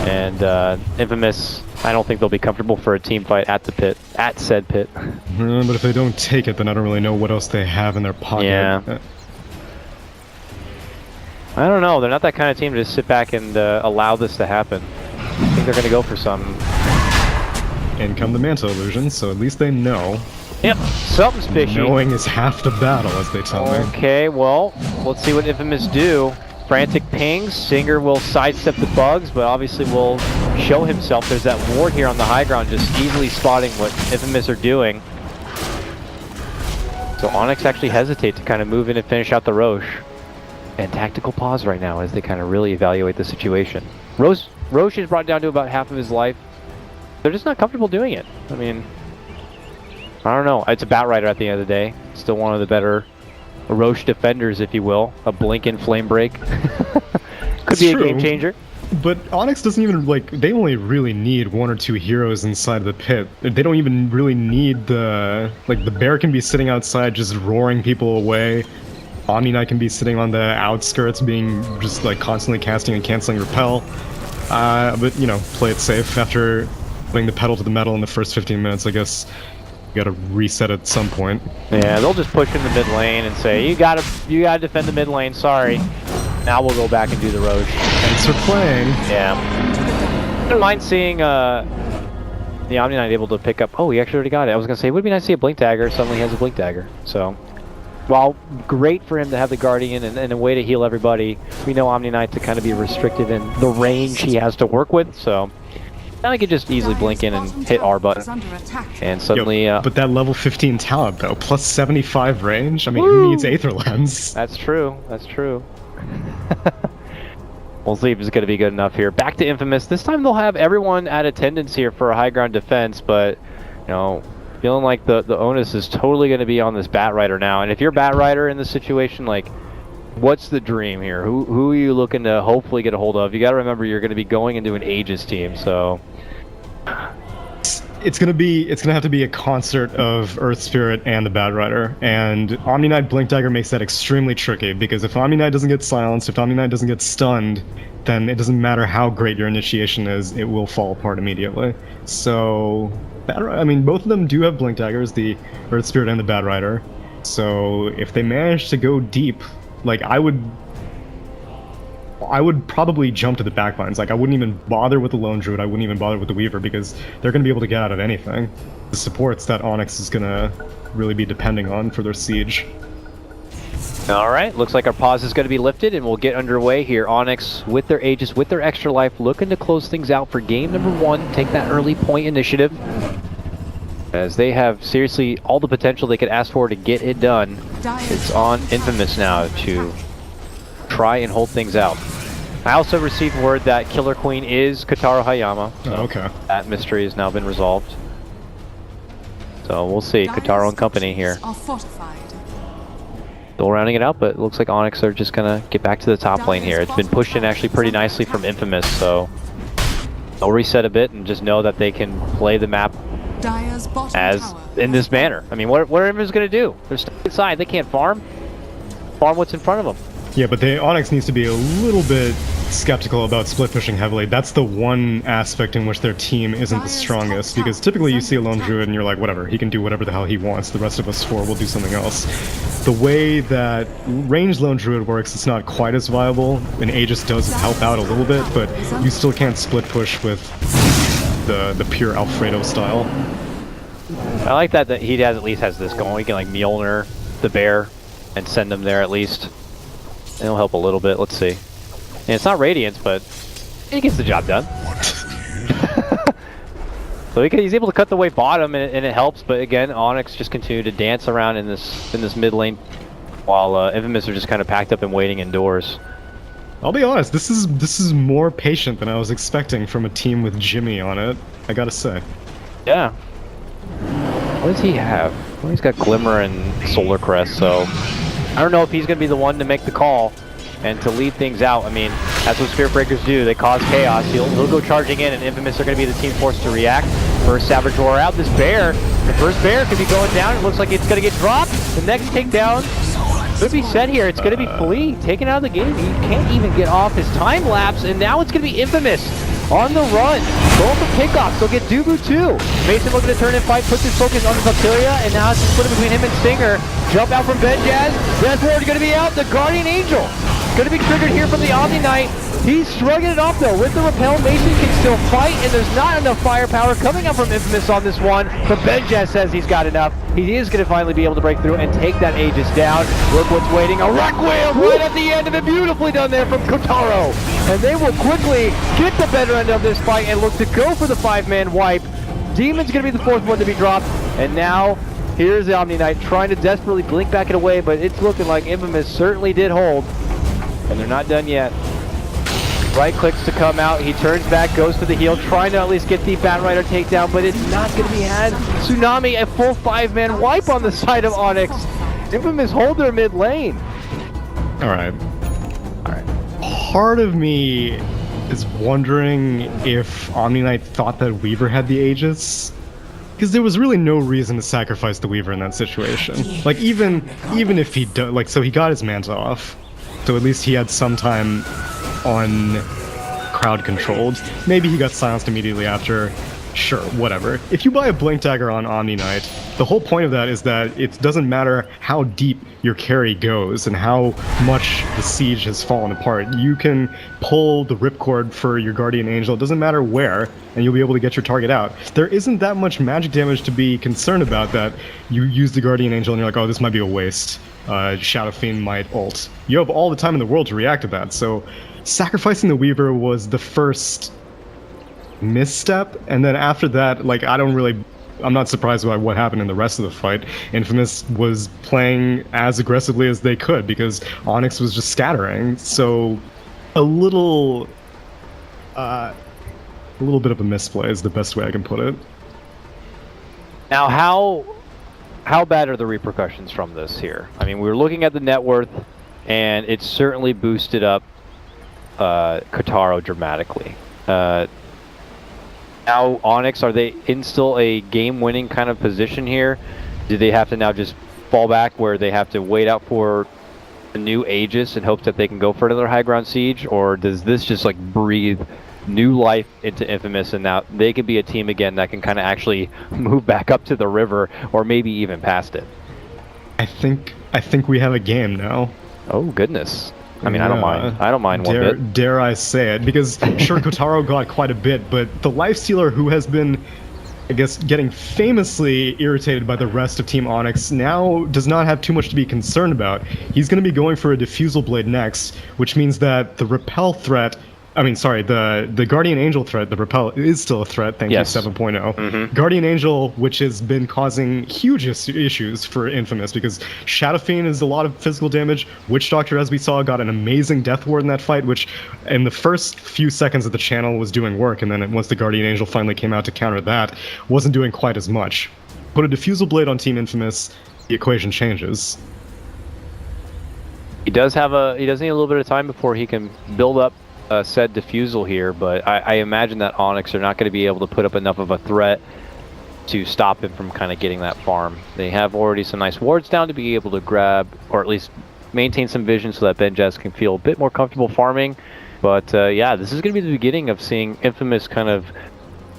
And Infamous, I don't think they'll be comfortable for a team fight at the pit, at said pit. But if they don't take it, then I don't really know what else they have in their pocket. Yeah. I don't know. They're not that kind of team to just sit back and allow this to happen. I think they're going to go for some. In come the Manta illusion, so at least they know. Yep, something's fishy. Knowing is half the battle, as they tell me. Okay, well, let's see what Infamous do. Frantic pings, Singer will sidestep the bugs, but obviously will show himself. There's that ward here on the high ground, just easily spotting what Infamous are doing. So Onyx actually hesitate to kind of move in and finish out the Roche. And tactical pause right now as they kind of really evaluate the situation. Roche is brought down to about half of his life. They're just not comfortable doing it. I mean, I don't know. It's a Bat Rider at the end of the day. Still one of the better Roche defenders, if you will. A blink and flame break. Could be a game changer. But Onyx doesn't even, like, they only really need one or two heroes inside of the pit. They don't even really need the, like, the bear can be sitting outside just roaring people away. Omni Knight can be sitting on the outskirts being just, like, constantly casting and canceling repel. But, you know, play it safe after putting the pedal to the metal in the first 15 minutes, I guess. gotta reset at some point. Yeah, they'll just push in the mid lane and say, you gotta defend the mid lane, sorry. Now we'll go back and do the Roche. Thanks for playing. Yeah. I don't mind seeing the Omni Knight able to pick up. Oh, he actually already got it. I was gonna say, it would be nice to see a Blink Dagger. Suddenly he has a Blink Dagger. So, while great for him to have the Guardian and a way to heal everybody, we know Omni Knight to kind of be restricted in the range he has to work with. So, now he could just easily blink in and hit R button. And suddenly... but that level 15 talent, though, plus 75 range? I mean, who needs Aether Lens? That's true. That's true. We'll see if it's going to be good enough here. Back to Infamous. This time they'll have everyone at attendance here for a high ground defense, but, you know, feeling like the onus is totally going to be on this Bat Rider now. And if you're Bat Rider in this situation, like, what's the dream here? Who are you looking to hopefully get a hold of? You got to remember you're going to be going into an Aegis team, so... It's gonna have to be a concert of Earth Spirit and the Bat Rider, and Omni Knight Blink Dagger makes that extremely tricky, because if Omni Knight doesn't get silenced, if Omni Knight doesn't get stunned, then it doesn't matter how great your initiation is, it will fall apart immediately. So, I mean, both of them do have Blink Daggers, the Earth Spirit and the Bat Rider, so if they manage to go deep, like, I would probably jump to the backlines. Like, I wouldn't even bother with the Lone Druid, I wouldn't even bother with the Weaver, because they're going to be able to get out of anything. The supports that Onyx is going to really be depending on for their siege. Alright, looks like our pause is going to be lifted, and we'll get underway here. Onyx, with their Aegis, with their extra life, looking to close things out for game number 1, take that early point initiative. As they have, seriously, all the potential they could ask for to get it done. It's on Infamous now to try and hold things out. I also received word that Killer Queen is Kotaro Hayama. So okay. That mystery has now been resolved. So we'll see. Kotaro and company here. Still rounding it out, but it looks like Onyx are just going to get back to the top lane here. It's been pushed in actually pretty nicely from Infamous, so they'll reset a bit and just know that they can play the map as in this manner. I mean, what are Infamous going to do? They're stuck inside. They can't farm. Farm what's in front of them. Yeah, but Onyx needs to be a little bit skeptical about split pushing heavily. That's the one aspect in which their team isn't the strongest, because typically you see a Lone Druid and you're like, whatever, he can do whatever the hell he wants, the rest of us 4 will do something else. The way that ranged Lone Druid works, it's not quite as viable, and Aegis does help out a little bit, but you still can't split push with the pure Alfredo style. I like that he at least has this going. He can like Mjolnir the bear and send them there at least. It'll help a little bit. Let's see. And it's not Radiance, but he gets the job done. So he's able to cut the way bottom, and it helps. But again, Onyx just continue to dance around in this mid lane, while Infamous are just kind of packed up and waiting indoors. I'll be honest. This is more patient than I was expecting from a team with Jimmy on it. I gotta say. Yeah. What does he have? Well, he's got Glimmer and Solar Crest, so. I don't know if he's going to be the one to make the call and to lead things out. I mean, that's what Spirit Breakers do. They cause chaos. He'll go charging in, and Infamous are going to be the team forced to react. First Savage Roar out. This bear, the first bear could be going down. It looks like it's going to get dropped. The next takedown could be set here. It's going to be Flea taken out of the game. He can't even get off his time lapse, and now it's going to be Infamous on the run. Going for pickoffs. They'll get Dubu too. Mason looking to turn and fight, puts his focus on the Valkyria, and now it's a split between him and Stinger. Jump out from Benjaz. Death Ward going to be out. The Guardian Angel going to be triggered here from the Omni Knight. He's shrugging it off though. With the repel, Mason can still fight, and there's not enough firepower coming up from Infamous on this one. But Benjaz says he's got enough. He is going to finally be able to break through and take that Aegis down. Look what's waiting. A Requiem right at the end of it. Beautifully done there from Kotaro. And they will quickly get the better end of this fight and look to go for the 5-man wipe. Demon's going to be the 4th one to be dropped. And now, here's the Omni Knight trying to desperately blink back it away, but it's looking like Infamous certainly did hold. And they're not done yet. Right clicks to come out. He turns back, goes for the heal, trying to at least get the Bat Rider takedown, but it's not going to be had. Tsunami, a full 5-man wipe on the side of Onyx. Infamous hold their mid lane. Alright. Part of me is wondering if Omni Knight thought that Weaver had the Aegis. Because there was really no reason to sacrifice the Weaver in that situation. Like, even if he so he got his manta off. So at least he had some time on crowd controlled. Maybe he got silenced immediately after. sure, whatever. If you buy a Blink Dagger on Omni Knight, the whole point of that is that it doesn't matter how deep your carry goes and how much the siege has fallen apart. You can pull the ripcord for your Guardian Angel, it doesn't matter where, and you'll be able to get your target out. There isn't that much magic damage to be concerned about that you use the Guardian Angel and you're like, oh, this might be a waste. Shadow Fiend might ult. You have all the time in the world to react to that, so sacrificing the Weaver was the first misstep, and then after that, like, I'm not surprised by what happened in the rest of the fight. Infamous was playing as aggressively as they could because Onyx was just scattering, so a little bit of a misplay is the best way I can put it. Now, how bad are the repercussions from this here? I mean, we were looking at the net worth, and it certainly boosted up Kotaro dramatically. Now, Onyx, are they in still a game-winning kind of position here? Do they have to now just fall back where they have to wait out for a new Aegis in hopes that they can go for another high ground siege? Or does this just like breathe new life into Infamous, and now they could be a team again that can kind of actually move back up to the river or maybe even past it? I think we have a game now. Oh, goodness. I mean, yeah. I don't mind one bit. Dare I say it? Because sure, Kotaro got quite a bit, but the Lifestealer, who has been, I guess, getting famously irritated by the rest of Team Onyx, now does not have too much to be concerned about. He's going to be going for a Diffusal Blade next, which means that the Repel threat, the Guardian Angel threat, the Repel, is still a threat, thank you, 7.0. Mm-hmm. Guardian Angel, which has been causing huge issues for Infamous, because Shadow Fiend is a lot of physical damage. Witch Doctor, as we saw, got an amazing Death Ward in that fight, which in the first few seconds of the channel was doing work, and then once the Guardian Angel finally came out to counter that, wasn't doing quite as much. Put a Diffusal Blade on Team Infamous, the equation changes. He does need a little bit of time before he can build up said Diffusal here, but I imagine that Onyx are not going to be able to put up enough of a threat to stop him from kind of getting that farm. They have already some nice wards down to be able to grab, or at least maintain some vision so that Benjaz can feel a bit more comfortable farming. But yeah, this is going to be the beginning of seeing Infamous kind of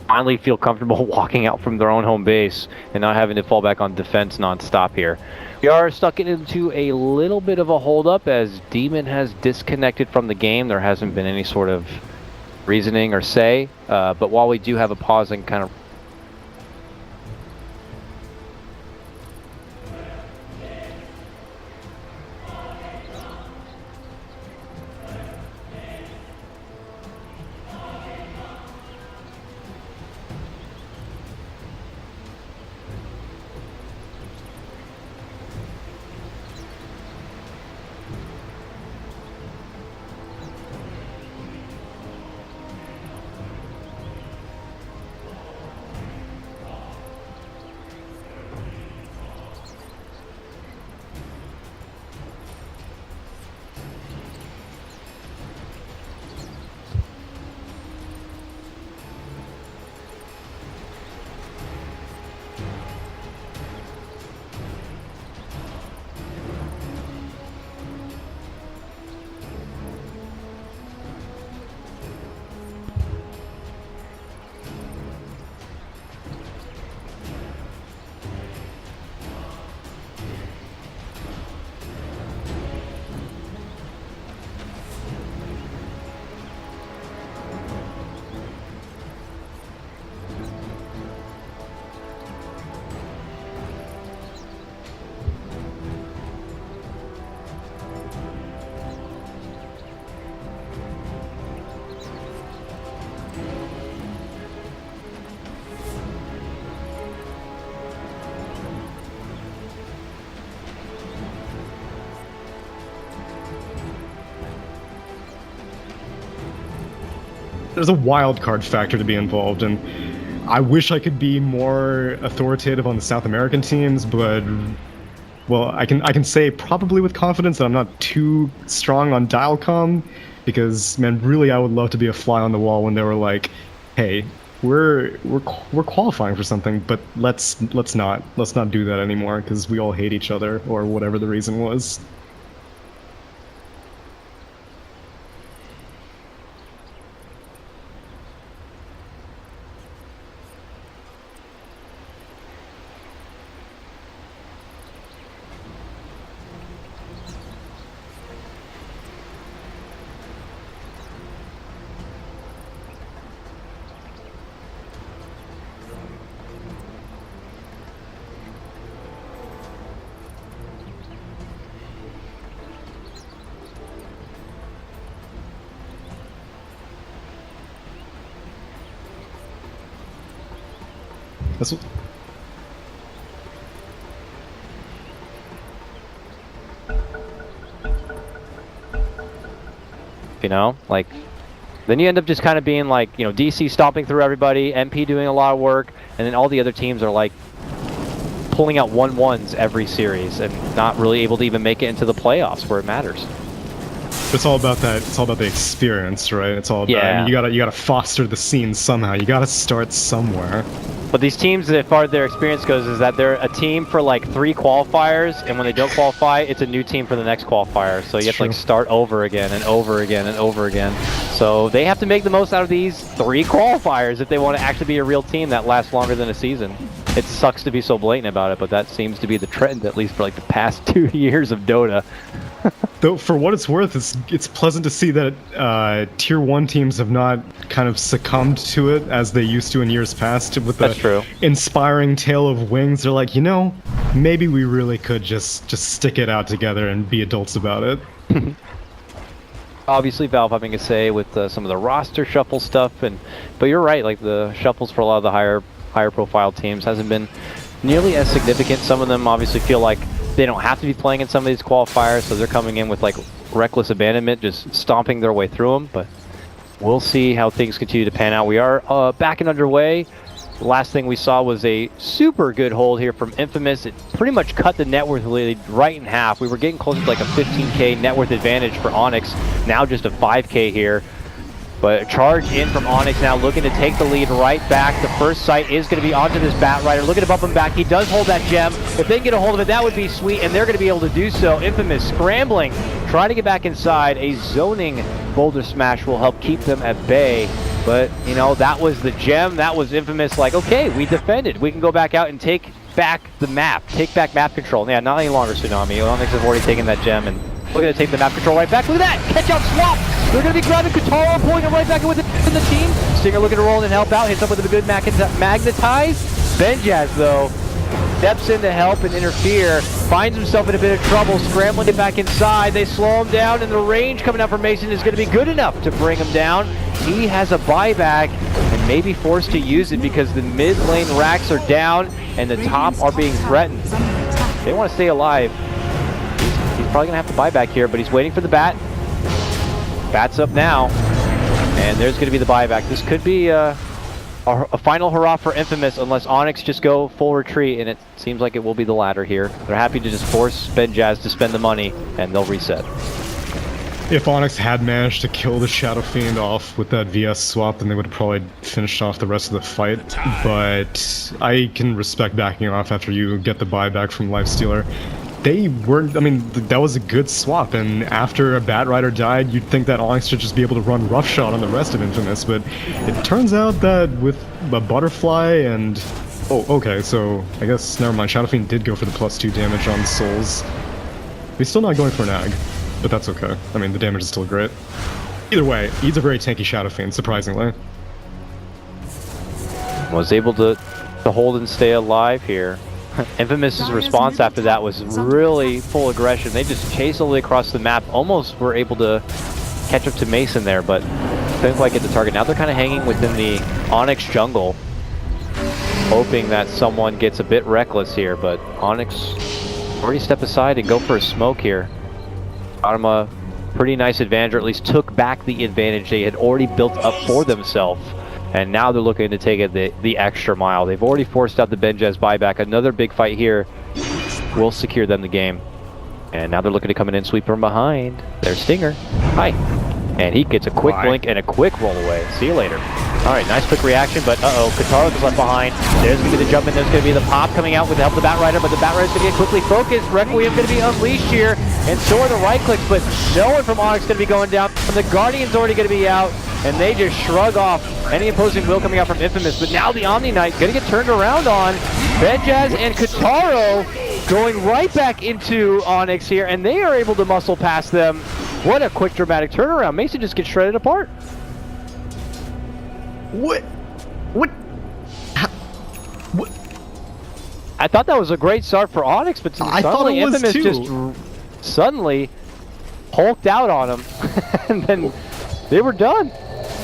finally feel comfortable walking out from their own home base and not having to fall back on defense non-stop here. We are stuck into a little bit of a holdup as Demon has disconnected from the game. There hasn't been any sort of reasoning or say, but while we do have a pause and kind of there's a wild card factor to be involved, and I wish I could be more authoritative on the South American teams, but well, I can say probably with confidence that I'm not too strong on Dialcom, because man, really I would love to be a fly on the wall when they were like, hey, we're qualifying for something, but let's not do that anymore because we all hate each other, or whatever the reason was. That's what... You know, like, then you end up just kind of being like, you know, DC stomping through everybody, MP doing a lot of work, and then all the other teams are like pulling out 1-1s every series and not really able to even make it into the playoffs where it matters. It's all about that. It's all about the experience, right? It's all about. Yeah. I mean, you gotta foster the scene somehow. You gotta start somewhere. But these teams, as far as their experience goes, is that they're a team for like 3 qualifiers, and when they don't qualify, it's a new team for the next qualifier. So you have to like start over again and over again and over again. So they have to make the most out of these 3 qualifiers if they want to actually be a real team that lasts longer than a season. It sucks to be so blatant about it, but that seems to be the trend, at least for like the past 2 years of Dota. Though, for what it's worth, it's pleasant to see that Tier 1 teams have not kind of succumbed to it as they used to in years past with the inspiring tale of wings. They're like, you know, maybe we really could just stick it out together and be adults about it. Obviously, Valve having a say with some of the roster shuffle stuff, but you're right, like the shuffles for a lot of the higher profile teams hasn't been nearly as significant. Some of them obviously feel like they don't have to be playing in some of these qualifiers, so they're coming in with like reckless abandonment, just stomping their way through them. But we'll see how things continue to pan out. We are back and underway. The last thing we saw was a super good hold here from Infamous. It pretty much cut the net worth lead right in half. We were getting close to like a 15k net worth advantage for Onyx, now just a 5k here. But a charge in from Onyx now, looking to take the lead right back. The first sight is going to be onto this Bat Rider, looking to bump him back. He does hold that gem. If they can get a hold of it, that would be sweet, and they're going to be able to do so. Infamous scrambling, trying to get back inside. A zoning boulder smash will help keep them at bay. But, you know, that was the gem. That was Infamous like, okay, we defended. We can go back out and take back the map. Take back map control. Yeah, not any longer Tsunami. Onyx has already taken that gem, and we're going to take the map control right back. Look at that! Catch out swap! They're going to be grabbing Kataro, pulling him right back in with the team. Stinger looking to roll in and help out. Hits up with a good magnetize. Benjaz, though, steps in to help and interfere. Finds himself in a bit of trouble, scrambling it back inside. They slow him down, and the range coming out from Mason is going to be good enough to bring him down. He has a buyback and may be forced to use it because the mid lane racks are down and the top are being threatened. They want to stay alive. He's probably going to have to buy back here, but he's waiting for the bat. Bat's up now, and there's going to be the buyback. This could be a final hurrah for Infamous unless Onyx just go full retreat, and it seems like it will be the latter here. They're happy to just force Benjaz to spend the money, and they'll reset. If Onyx had managed to kill the Shadow Fiend off with that VS swap, then they would have probably finished off the rest of the fight. But I can respect backing off after you get the buyback from Lifestealer. They weren't, I mean, that was a good swap, and after a Bat Rider died, you'd think that Onyx should just be able to run roughshod on the rest of Infamous, but it turns out that with a Butterfly and... Oh, okay, so I guess, never mind, Shadow Fiend did go for the +2 damage on Souls. He's still not going for an Ag, but that's okay. I mean, the damage is still great. Either way, he's a very tanky Shadow Fiend, surprisingly. Was able to hold and stay alive here. Infamous's response after that was really full aggression. They just chased all the way across the map, almost were able to catch up to Mason there, but couldn't quite get the target. Now they're kind of hanging within the Onyx jungle, hoping that someone gets a bit reckless here, but Onyx already step aside and go for a smoke here. Got him a pretty nice advantage, or at least took back the advantage they had already built up for themselves. And now they're looking to take it the extra mile. They've already forced out the Benjaz buyback. Another big fight here will secure them the game. And now they're looking to come in and sweep from behind. There's Stinger. Hi. And he gets a quick blink and a quick roll away. See you later. All right, nice quick reaction, but uh-oh, Kataro is left behind. There's going to be the jump in. There's going to be the pop coming out with the help of the Bat Rider, but the Bat Rider's going to get quickly focused. Requiem going to be unleashed here, and so are the right clicks, but no one from Onyx going to be going down. And the Guardian's already going to be out, and they just shrug off any opposing will coming out from Infamous. But now the Omni Knight going to get turned around on. Benjaz and Kataro going right back into Onyx here, and they are able to muscle past them. What a quick dramatic turnaround. Mason just gets shredded apart. What? I thought that was a great start for Onyx, but suddenly Infamous just suddenly hulked out on him, and then they were done.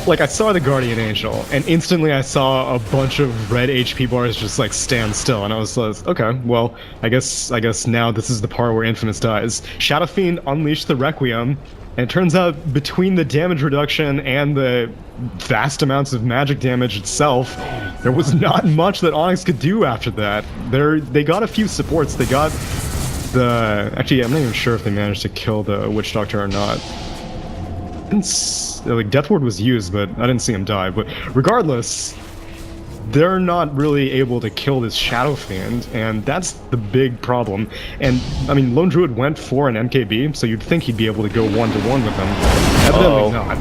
like I saw the Guardian Angel, and instantly I saw a bunch of red HP bars just like stand still, and I was like, okay, well, I guess now this is the part where Infamous dies. Shadow Fiend unleashed the Requiem, and it turns out between the damage reduction and the vast amounts of magic damage itself, there was not much that Onyx could do after that. They got a few supports. They got the... Actually, I'm not even sure if they managed to kill the Witch Doctor or not. Like, Death Ward was used, but I didn't see him die. But regardless, they're not really able to kill this Shadow Fiend, and that's the big problem. And, I mean, Lone Druid went for an MKB, so you'd think he'd be able to go one-to-one with them. Evidently not.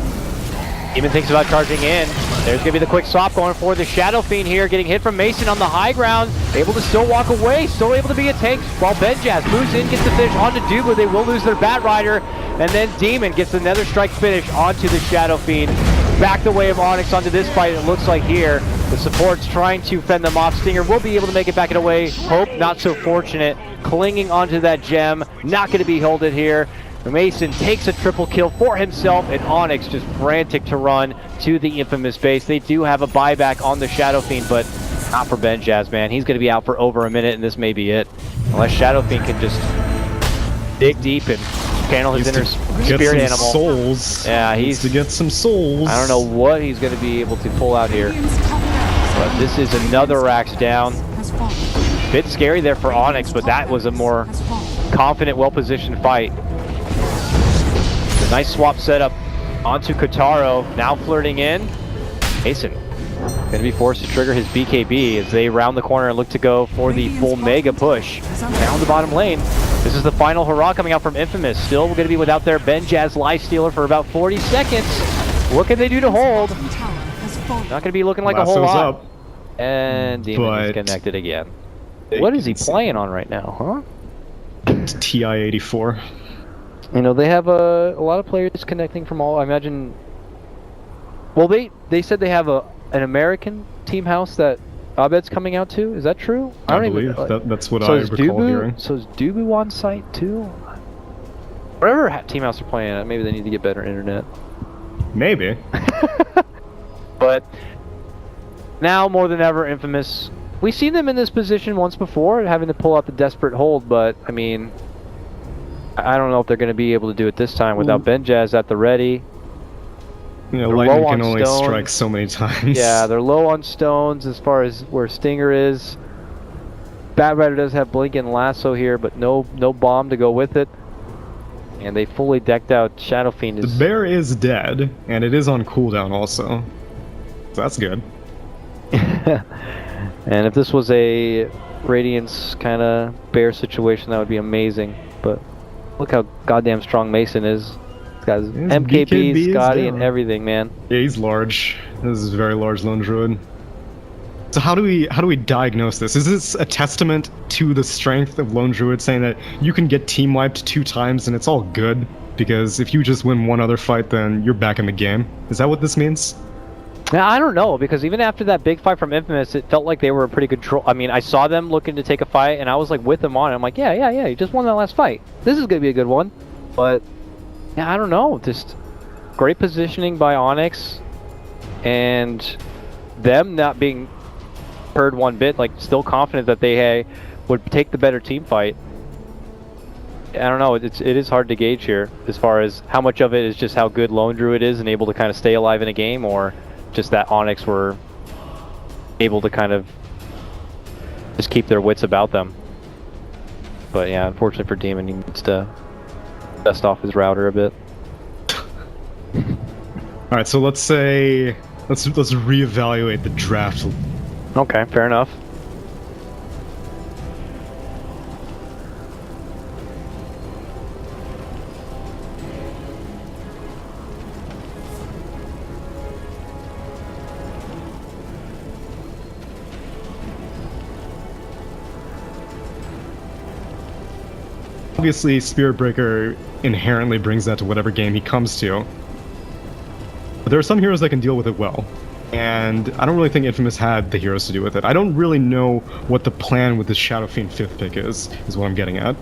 Even thinks about charging in. There's going to be the quick swap going for the Shadow Fiend here, getting hit from Mason on the high ground, able to still walk away, still able to be a tank, while Benjaz moves in, gets the finish onto Dubu. They will lose their Bat Rider, and then Demon gets another strike finish onto the Shadow Fiend. Back the way of Onyx onto this fight, it looks like here. The support's trying to fend them off. Stinger will be able to make it back and away. Hope, not so fortunate, clinging onto that gem, not going to be holded here. Mason takes a triple kill for himself, and Onyx just frantic to run to the Infamous base. They do have a buyback on the Shadow Fiend, but not for Benjaz, man. He's going to be out for over a minute, and this may be it. Unless Shadow Fiend can just dig deep and channel his inner spirit animal. Souls. Yeah, he's to get some souls. I don't know what he's going to be able to pull out here. But this is another Rax down. Bit scary there for Onyx, but that was a more confident, well-positioned fight. Nice swap setup onto Kotaro, now flirting in. Mason going to be forced to trigger his BKB as they round the corner and look to go for the full mega push down the bottom lane. This is the final hurrah coming out from Infamous. Still going to be without their Benjaz Lifestealer for about 40 seconds. What can they do to hold? Not going to be looking like a whole lot. Up. And Demon is connected again. What is he playing on right now, huh? TI-84. You know, they have a lot of players connecting from all, I imagine... Well, they said they have an American team house that Abed's coming out to. Is that true? I believe that's what I recall hearing. So is Dubu on site too? Whatever team house they're playing at, maybe they need to get better internet. Maybe. But now more than ever, Infamous. We've seen them in this position once before, having to pull out the desperate hold, but I mean... I don't know if they're going to be able to do it this time without Benjaz at the ready. You know, lightning can only strike so many times. Yeah, they're low on stones as far as where Stinger is. Bat Rider does have Blink and Lasso here, but no bomb to go with it. And they fully decked out Shadow Fiend. The bear is dead, and it is on cooldown also. So that's good. And if this was a Radiance kind of bear situation, that would be amazing. But look how goddamn strong Mason is. He's got his MKB, Scotty, and everything, man. Yeah, he's large. This is a very large Lone Druid. So how do we diagnose this? Is this a testament to the strength of Lone Druid, saying that you can get team wiped 2 times and it's all good? Because if you just win one other fight, then you're back in the game. Is that what this means? Now, I don't know, because even after that big fight from Infamous, it felt like they were a pretty good I mean, I saw them looking to take a fight, and I was like with them on it. I'm like, yeah, you just won that last fight. This is going to be a good one. But, yeah, I don't know. Just great positioning by Onyx, and them not being heard one bit, like still confident that they would take the better team fight. I don't know, it is hard to gauge here as far as how much of it is just how good Lone Druid is and able to kind of stay alive in a game, or just that Onyx were able to kind of just keep their wits about them. But yeah, unfortunately for Demon, he needs to dust off his router a bit. Alright, so let's reevaluate the draft. Okay, fair enough. Obviously, Spirit Breaker inherently brings that to whatever game he comes to. But there are some heroes that can deal with it well. And I don't really think Infamous had the heroes to do with it. I don't really know what the plan with this Shadow Fiend 5th pick is what I'm getting at.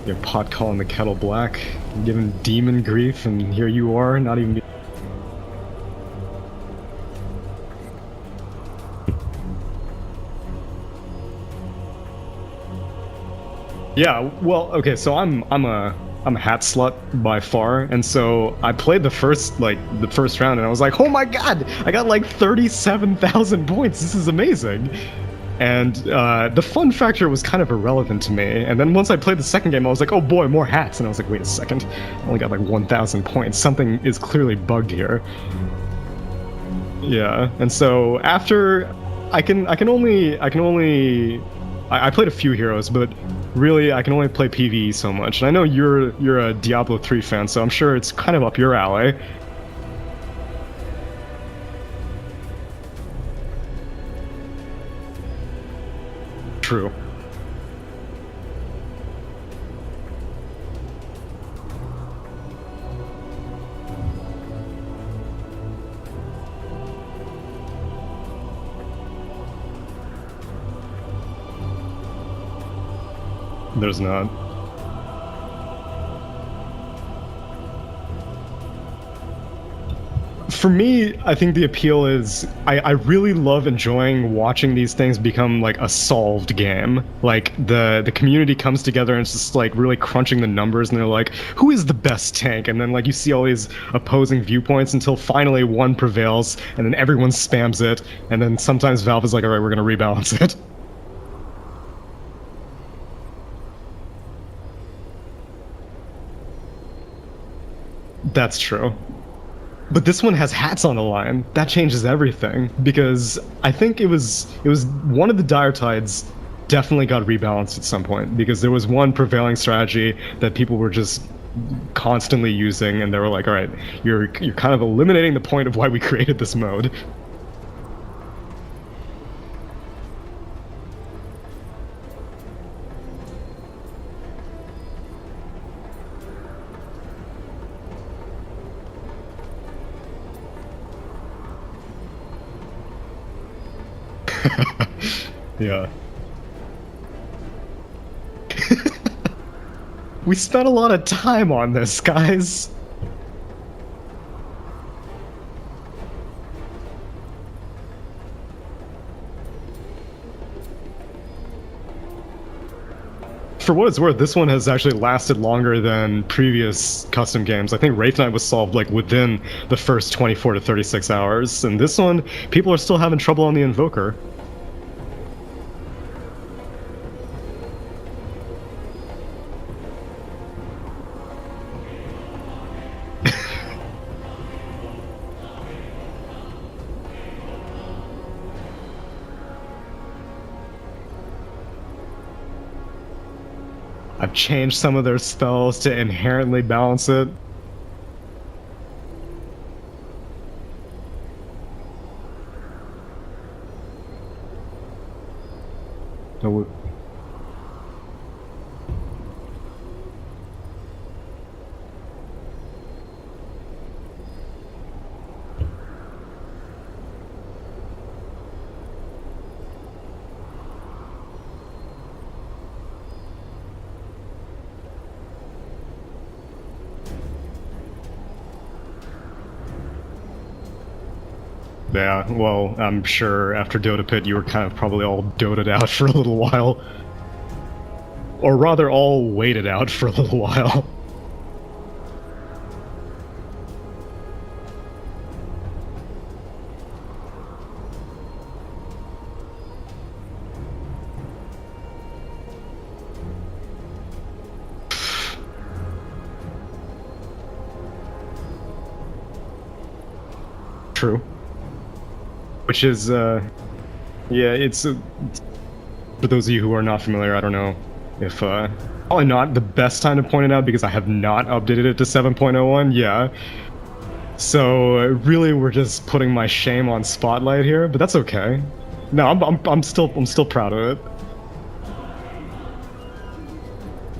Your pot calling the kettle black, giving demon grief, and here you are, not even. Yeah, well, okay, so I'm a hat slut by far, and so I played the first round, and I was like, oh my god, I got like 37,000 points. This is amazing. And the fun factor was kind of irrelevant to me. And then once I played the second game, I was like, oh boy, more hats. And I was like, wait a second, I only got like 1,000 points. Something is clearly bugged here. Yeah, and so after I played a few heroes, but really I can only play PvE so much. And I know you're a Diablo 3 fan, so I'm sure it's kind of up your alley. True. There's not. For me, I think the appeal is I really love enjoying watching these things become like a solved game. Like the community comes together and it's just like really crunching the numbers, and they're like, who is the best tank? And then like you see all these opposing viewpoints until finally one prevails, and then everyone spams it, and then sometimes Valve is like, all right, we're gonna rebalance it. That's true. But this one has hats on the line. That changes everything, because I think it was one of the dire tides definitely got rebalanced at some point, because there was one prevailing strategy that people were just constantly using, and they were like, all right, you're kind of eliminating the point of why we created this mode. Yeah. We spent a lot of time on this, guys. For what it's worth, this one has actually lasted longer than previous custom games. I think Wraith Knight was solved like within the first 24 to 36 hours, and this one, people are still having trouble on the Invoker. I've changed some of their spells to inherently balance it. No. Yeah, well, I'm sure after Dota Pit you were kind of probably all doted out for a little while. Or rather, all waited out for a little while. True. Which is, yeah, it's, for those of you who are not familiar, I don't know if, probably not the best time to point it out because I have not updated it to 7.01, yeah. So, really, we're just putting my shame on Spotlight here, but that's okay. No, I'm still proud of it.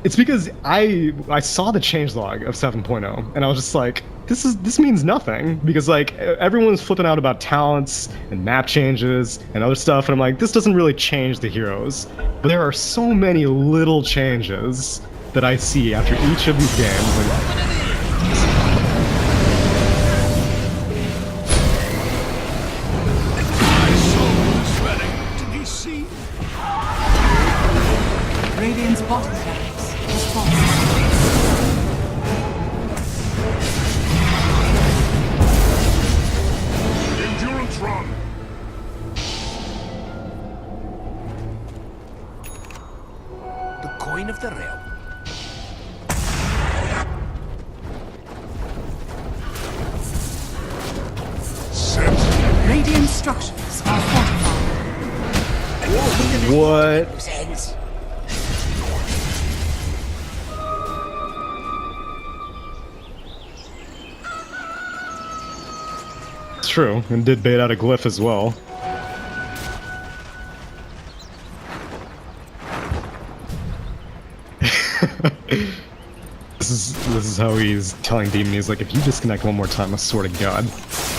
It's because I saw the changelog of 7.0, and I was just like, this means nothing because like everyone's flipping out about talents and map changes and other stuff, and I'm like, this doesn't really change the heroes. But there are so many little changes that I see after each of these games. And Radiant's bottom barracks has fallen. Endurance run! The coin of the realm. Set! Radiant structures are fortified. what? Loose ends. It's true, and did bait out a glyph as well. This is how he's telling Demon. He's like, if you disconnect one more time, I swear to God,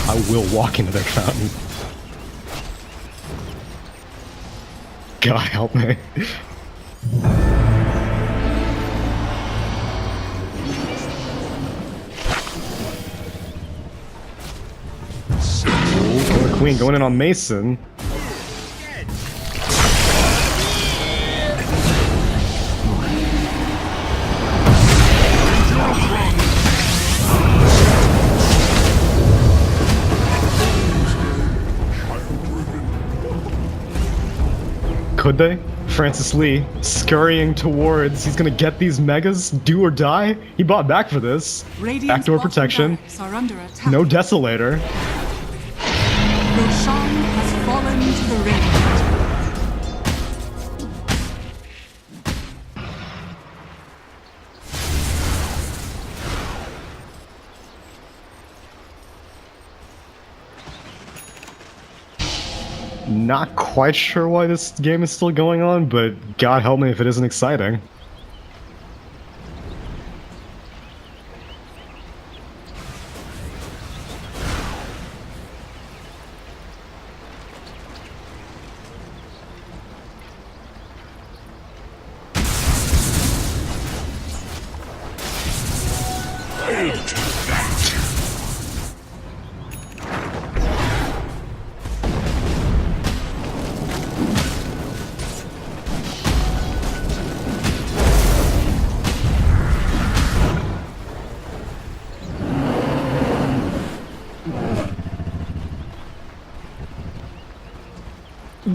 I will walk into their fountain. God help me. Killer Queen going in on Mason. Could they? Francis Lee scurrying towards. He's gonna get these megas, do or die. He bought back for this. Radiant's Backdoor bottom protection. barracks are under attack. No Desolator. Roshan has fallen to the Radiant. Not quite sure why this game is still going on, but God help me if it isn't exciting.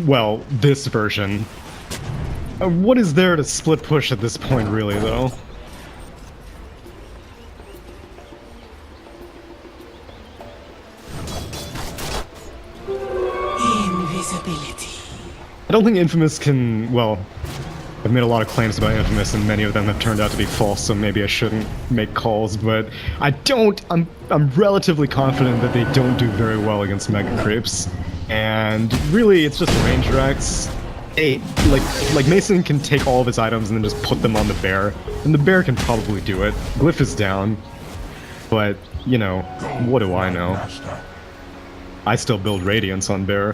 Well, this version. What is there to split push at this point, really, though? Invisibility. I don't think Infamous can, well, I've made a lot of claims about Infamous and many of them have turned out to be false, so maybe I shouldn't make calls, but I'm relatively confident that they don't do very well against Mega Creeps. And really, it's just range Rex. Like Mason can take all of his items and then just put them on the bear, and the bear can probably do it. Glyph is down, but, you know, what do I know? I still build Radiance on bear.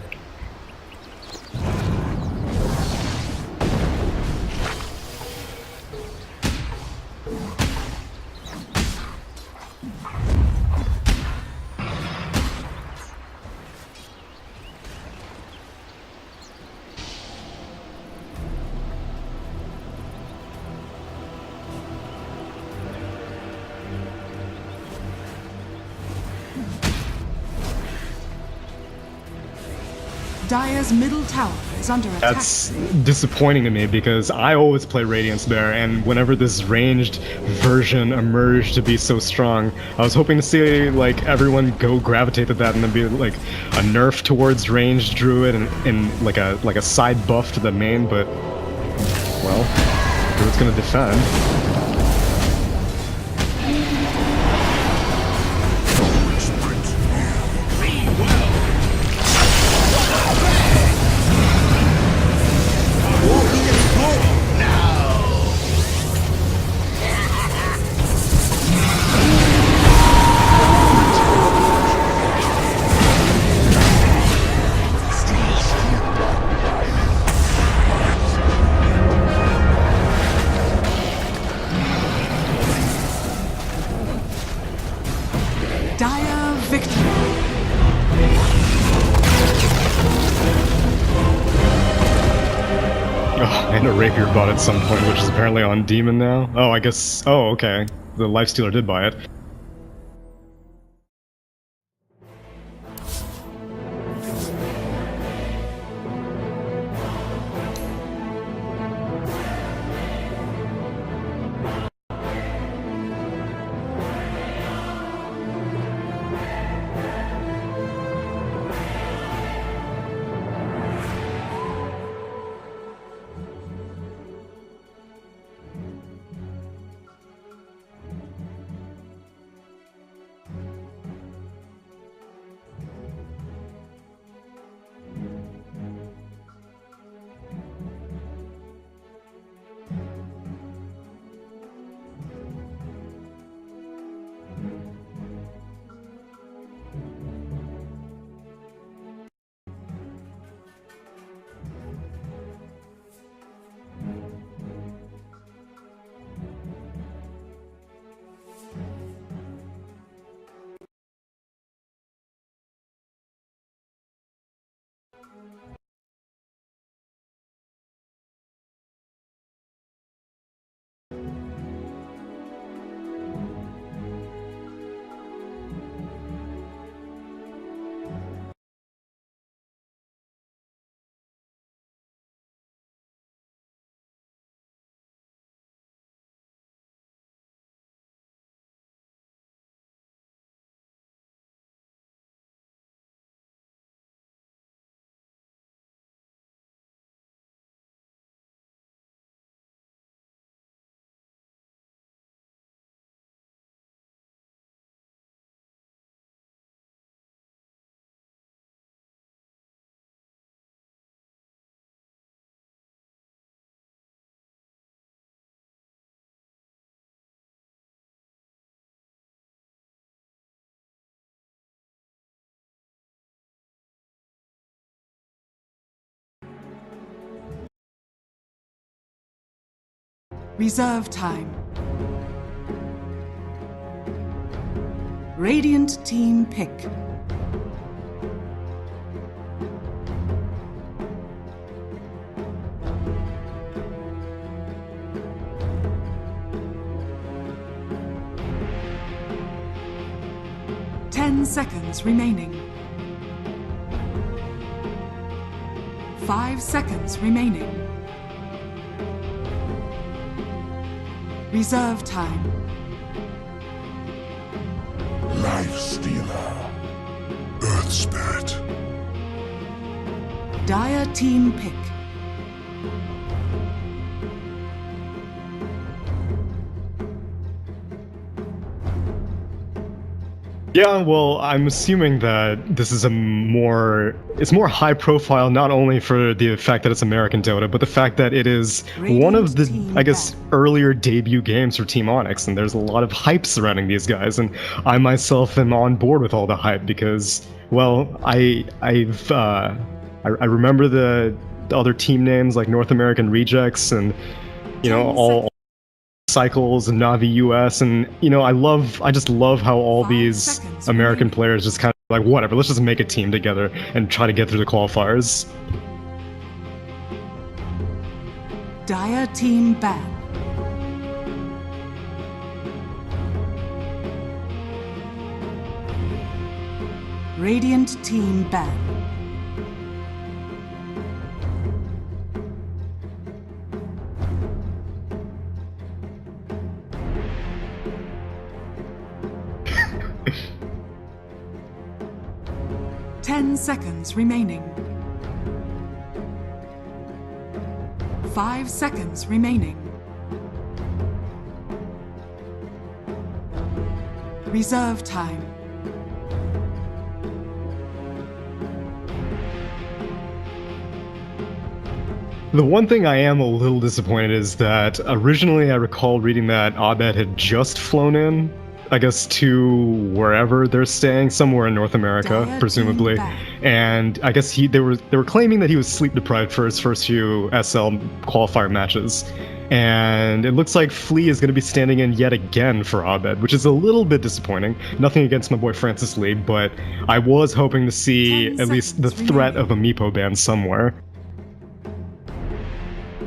Dire's middle tower is under attack. That's disappointing to me because I always play Radiance Bear, and whenever this ranged version emerged to be so strong, I was hoping to see like everyone go gravitate to that and then be like a nerf towards ranged Druid and like a side buff to the main, but well, Druid's gonna defend. Dire victory. Oh, and a rapier bought at some point, which is apparently on Demon now. Oh, I guess. Oh, okay. The Lifestealer did buy it. Reserve time. Radiant team pick. Ten seconds remaining. 5 seconds remaining. Reserve time. Life Stealer. Earth Spirit. Dire team pick. Yeah, well, I'm assuming that this is it's more high profile, not only for the fact that it's American Dota, but the fact that it is one of the, I guess, earlier debut games for Team Onyx, and there's a lot of hype surrounding these guys, and I myself am on board with all the hype because, well, I remember the other team names like North American Rejects and, you know, all Cycles and Navi US, and you know, I just love how all these American players just kind of like, whatever, let's just make a team together and try to get through the qualifiers. Dire team ban. Radiant team ban. Ten seconds remaining. 5 seconds remaining. Reserve time. The one thing I am a little disappointed is that originally I recall reading that Abed had just flown in, I guess, to wherever they're staying, somewhere in North America, Dire presumably. team back. And I guess they were claiming that he was sleep deprived for his first few SL qualifier matches. And it looks like Flea is going to be standing in yet again for Abed, which is a little bit disappointing. Nothing against my boy Francis Lee, but I was hoping to see 10 at least the seconds threat of a Meepo ban somewhere.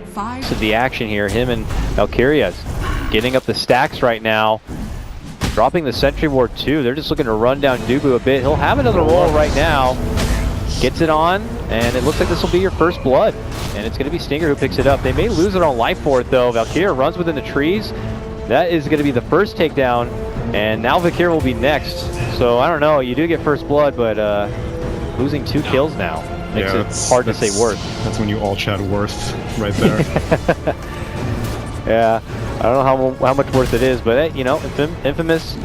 5, To the action here, him and Valkyria's getting up the stacks right now. Dropping the Sentry Ward too. They're just looking to run down Dubu a bit. He'll have another roll right now. Gets it on, and it looks like this will be your first blood. And it's going to be Stinger who picks it up. They may lose it on life for it though. Valkyria runs within the trees. That is going to be the first takedown. And now Valkyria will be next. So I don't know, you do get first blood, but losing 2 kills now. Makes it hard to say worth. That's when you all chat worth right there. Yeah, I don't know how much worth it is, but you know, Infamous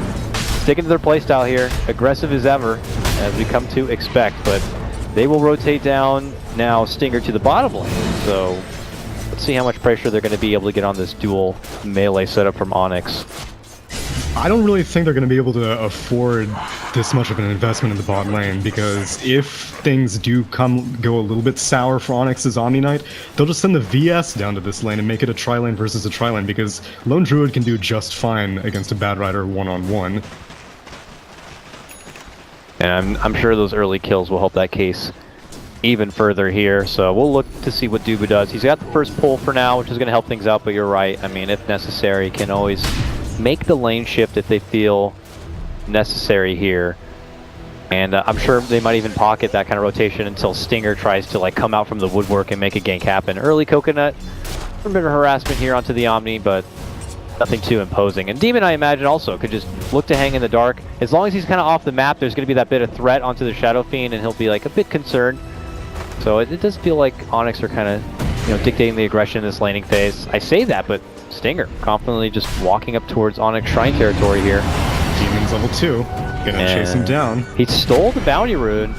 sticking to their playstyle here, aggressive as ever, as we come to expect. But they will rotate down now Stinger to the bottom lane. So let's see how much pressure they're going to be able to get on this dual melee setup from Onyx. I don't really think they're going to be able to afford this much of an investment in the bot lane, because if things do go a little bit sour for Onyx's Omni Knight, they'll just send the VS down to this lane and make it a tri-lane versus a tri-lane, because Lone Druid can do just fine against a Bad Rider one-on-one. And I'm sure those early kills will help that case even further here. So we'll look to see what Dubu does. He's got the first pull for now, which is going to help things out, but you're right. I mean, if necessary, can always make the lane shift if they feel necessary here. And I'm sure they might even pocket that kind of rotation until Stinger tries to like come out from the woodwork and make a gank happen. Early Coconut, a bit of harassment here onto the Omni, but nothing too imposing. And Demon, I imagine, also could just look to hang in the dark. As long as he's kind of off the map, there's going to be that bit of threat onto the Shadow Fiend, and he'll be like a bit concerned. So it does feel like Onyx are kind of, you know, dictating the aggression in this laning phase. I say that, but Stinger confidently just walking up towards Onyx Shrine territory here. Demon's level 2. Gonna chase him down. He stole the bounty rune,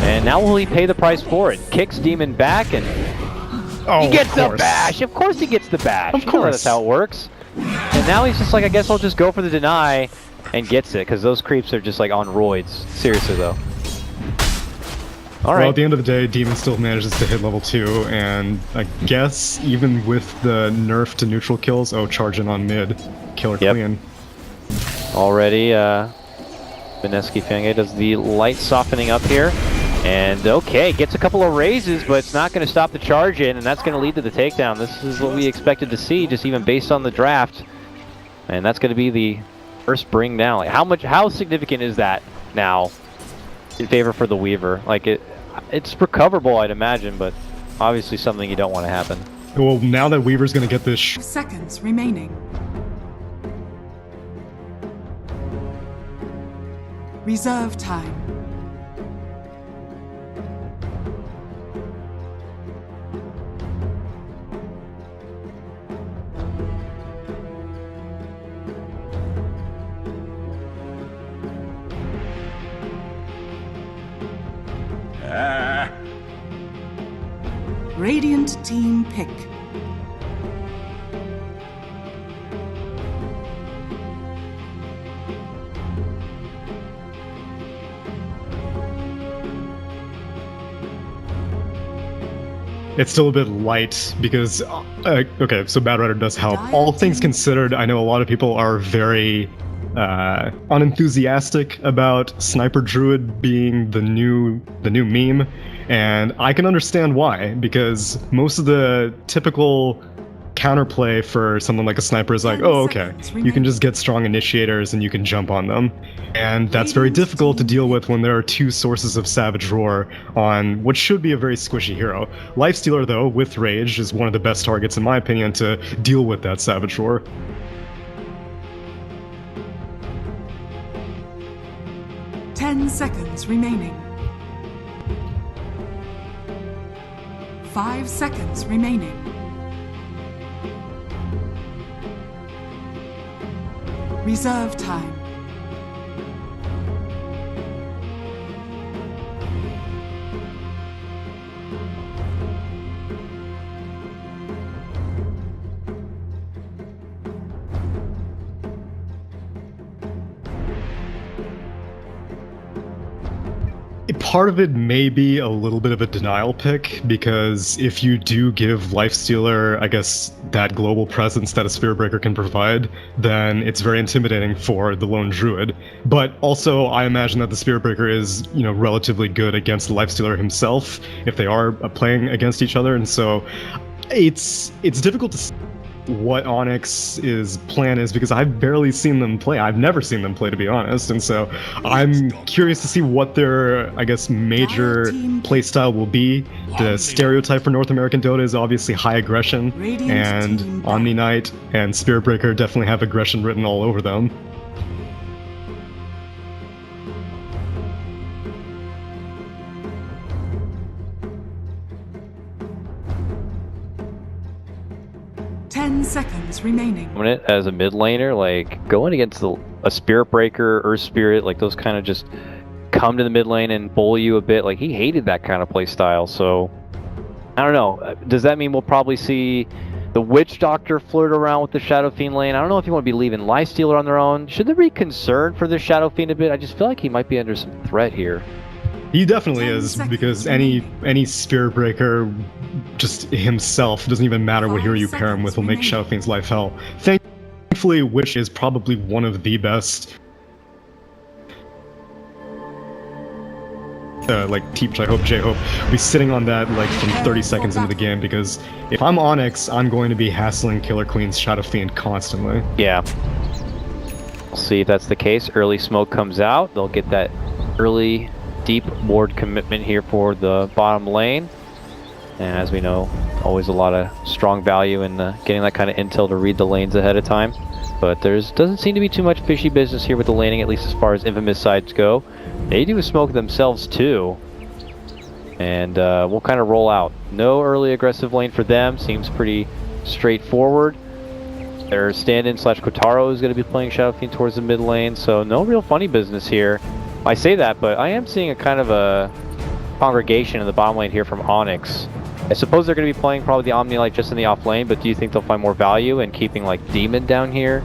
and now will he pay the price for it? Kicks Demon back, and he gets the bash. Of course he gets the bash. Of course. That's how it works. And now he's just like, I guess I'll just go for the deny, and gets it, because those creeps are just like on roids. Seriously though. Alright. Well, at the end of the day, Demon still manages to hit level 2, and I guess even with the nerf to neutral kills, charging on mid, killer clean. Already, Vineski Fenge does the light softening up here. And okay, gets a couple of raises, but it's not going to stop the charge in, and that's going to lead to the takedown. This is what we expected to see, just even based on the draft. And that's going to be the first bring down. Like, how significant is that now in favor for the Weaver? Like it's recoverable, I'd imagine, but obviously something you don't want to happen. Well, now that Weaver's going to get this... seconds remaining. Reserve time. Radiant team pick. It's still a bit light because, okay, so Bad Rider does help. All things considered, I know a lot of people are very unenthusiastic about Sniper Druid being the new meme, and I can understand why, because most of the typical counterplay for someone like a sniper is like, oh, okay, you can just get strong initiators and you can jump on them. And that's very difficult to deal with when there are 2 sources of Savage Roar on what should be a very squishy hero. Lifestealer, though, with Rage, is one of the best targets, in my opinion, to deal with that Savage Roar. Ten seconds remaining. 5 seconds remaining. Reserve time. Part of it may be a little bit of a denial pick, because if you do give Lifestealer, I guess, that global presence that a Spirit Breaker can provide, then it's very intimidating for the lone druid. But also, I imagine that the Spirit Breaker is, relatively good against the Lifestealer himself, if they are playing against each other, and so it's difficult to see what Onyx's plan is, because I've barely seen them play. I've never seen them play, to be honest, and so I'm curious to see what their, I guess, major playstyle will be. The stereotype for North American Dota is obviously high aggression, and Omni Knight and Spirit Breaker definitely have aggression written all over them. Seconds remaining. As a mid laner, like going against a Spirit Breaker, Earth Spirit, like those kind of just come to the mid lane and bully you a bit. Like he hated that kind of play style. So I don't know. Does that mean we'll probably see the Witch Doctor flirt around with the Shadow Fiend lane? I don't know if you want to be leaving Lifestealer on their own. Should there be concern for the Shadow Fiend a bit? I just feel like he might be under some threat here. He definitely is, because any Spirit Breaker, just himself, doesn't even matter what hero you pair him with, will make Shadow Fiend's life hell. Thankfully, Witch is probably one of the best Teach, I hope, J-Hope, will be sitting on that from 30 seconds into the game, because if I'm Onyx, I'm going to be hassling Killer Queen's Shadow Fiend constantly. Yeah. We'll see if that's the case. Early smoke comes out. They'll get that early deep ward commitment here for the bottom lane. And as we know, always a lot of strong value in getting that kind of intel to read the lanes ahead of time. But doesn't seem to be too much fishy business here with the laning, at least as far as Infamous sides go. They do smoke themselves too. And we'll kind of roll out. No early aggressive lane for them. Seems pretty straightforward. Their stand-in / Kotaro is going to be playing Shadow Fiend towards the mid lane. So no real funny business here. I say that, but I am seeing a kind of a congregation in the bottom lane here from Onyx. I suppose they're going to be playing probably the Omni Light just in the off lane, but do you think they'll find more value in keeping Demon down here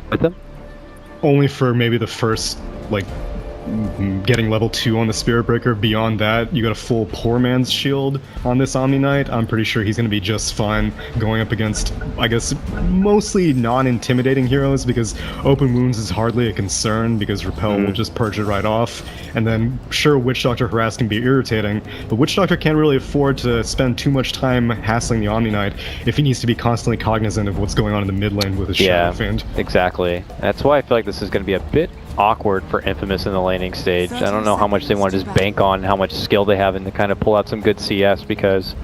with them? Only for maybe the first, getting level 2 on the Spirit Breaker. Beyond that, you got a full poor man's shield on this Omni Knight. I'm pretty sure he's going to be just fine going up against, I guess, mostly non-intimidating heroes, because Open Wounds is hardly a concern, because Repel will just purge it right off. And then, sure, Witch Doctor Harass can be irritating, but Witch Doctor can't really afford to spend too much time hassling the Omni Knight if he needs to be constantly cognizant of what's going on in the mid lane with his Shadow Fiend. Exactly. That's why I feel like this is going to be a bit awkward for Infamous in the laning stage. I don't know how much they want to just bank on how much skill they have and to kind of pull out some good CS, because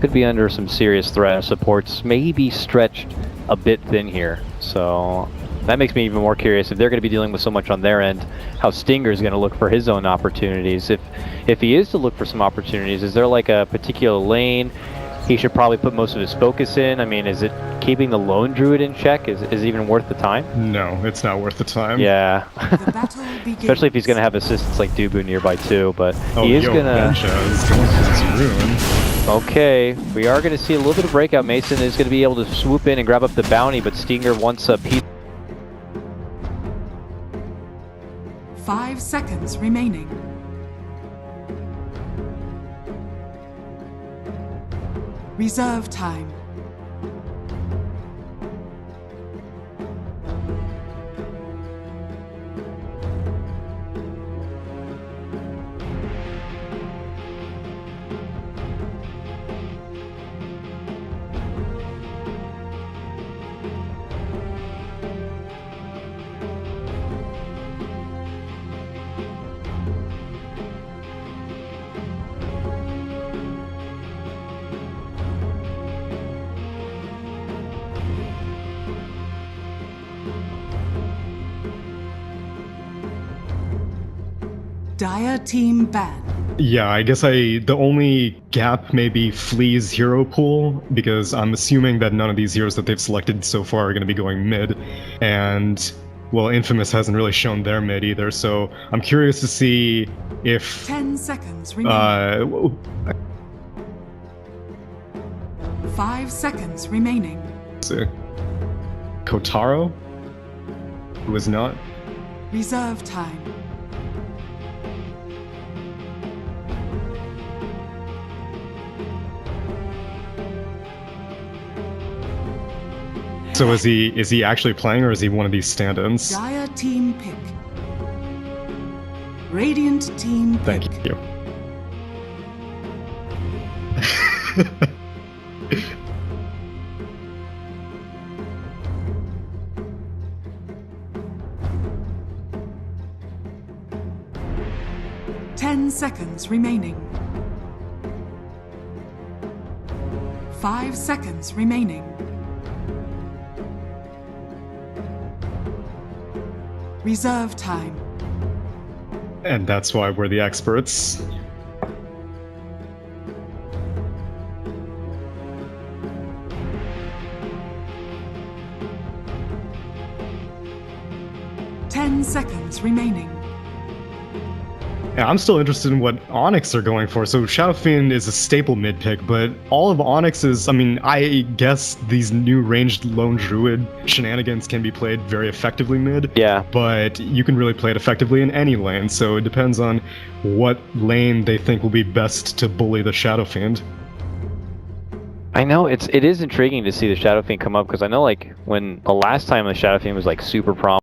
could be under some serious threat. Supports maybe stretched a bit thin here. So that makes me even more curious if they're going to be dealing with so much on their end, how Stinger is going to look for his own opportunities. If he is to look for some opportunities, is there a particular lane he should probably put most of his focus in? I mean, is it keeping the lone druid in check? Is it even worth the time? No, it's not worth the time. Yeah. Especially if he's going to have assistants like Dubu nearby too, but he is going to... Okay, we are going to see a little bit of breakout. Mason is going to be able to swoop in and grab up the bounty, but Stinger wants a piece. 5 seconds remaining. Reserve time. Dire team ban. Yeah, I guess the only gap may be Flea's hero pool, because I'm assuming that none of these heroes that they've selected so far are going to be going mid, and, well, Infamous hasn't really shown their mid either, so I'm curious to see if... 10 seconds remaining. 5 seconds remaining. Let's see. Kotaro? Who is not? Reserve time. So is he actually playing, or is he one of these stand-ins? Dire team pick. Radiant team pick. Thank you. Ten seconds remaining. 5 seconds remaining. Reserve time. And that's why we're the experts. Ten seconds remaining. Yeah, I'm still interested in what Onyx are going for. So Shadow Fiend is a staple mid pick, but all of Onyx's, I mean, I guess these new ranged lone druid shenanigans can be played very effectively mid. Yeah. But you can really play it effectively in any lane, so it depends on what lane they think will be best to bully the Shadow Fiend. I know it is intriguing to see the Shadow Fiend come up, because I know like when the last time the Shadow Fiend was like super prominent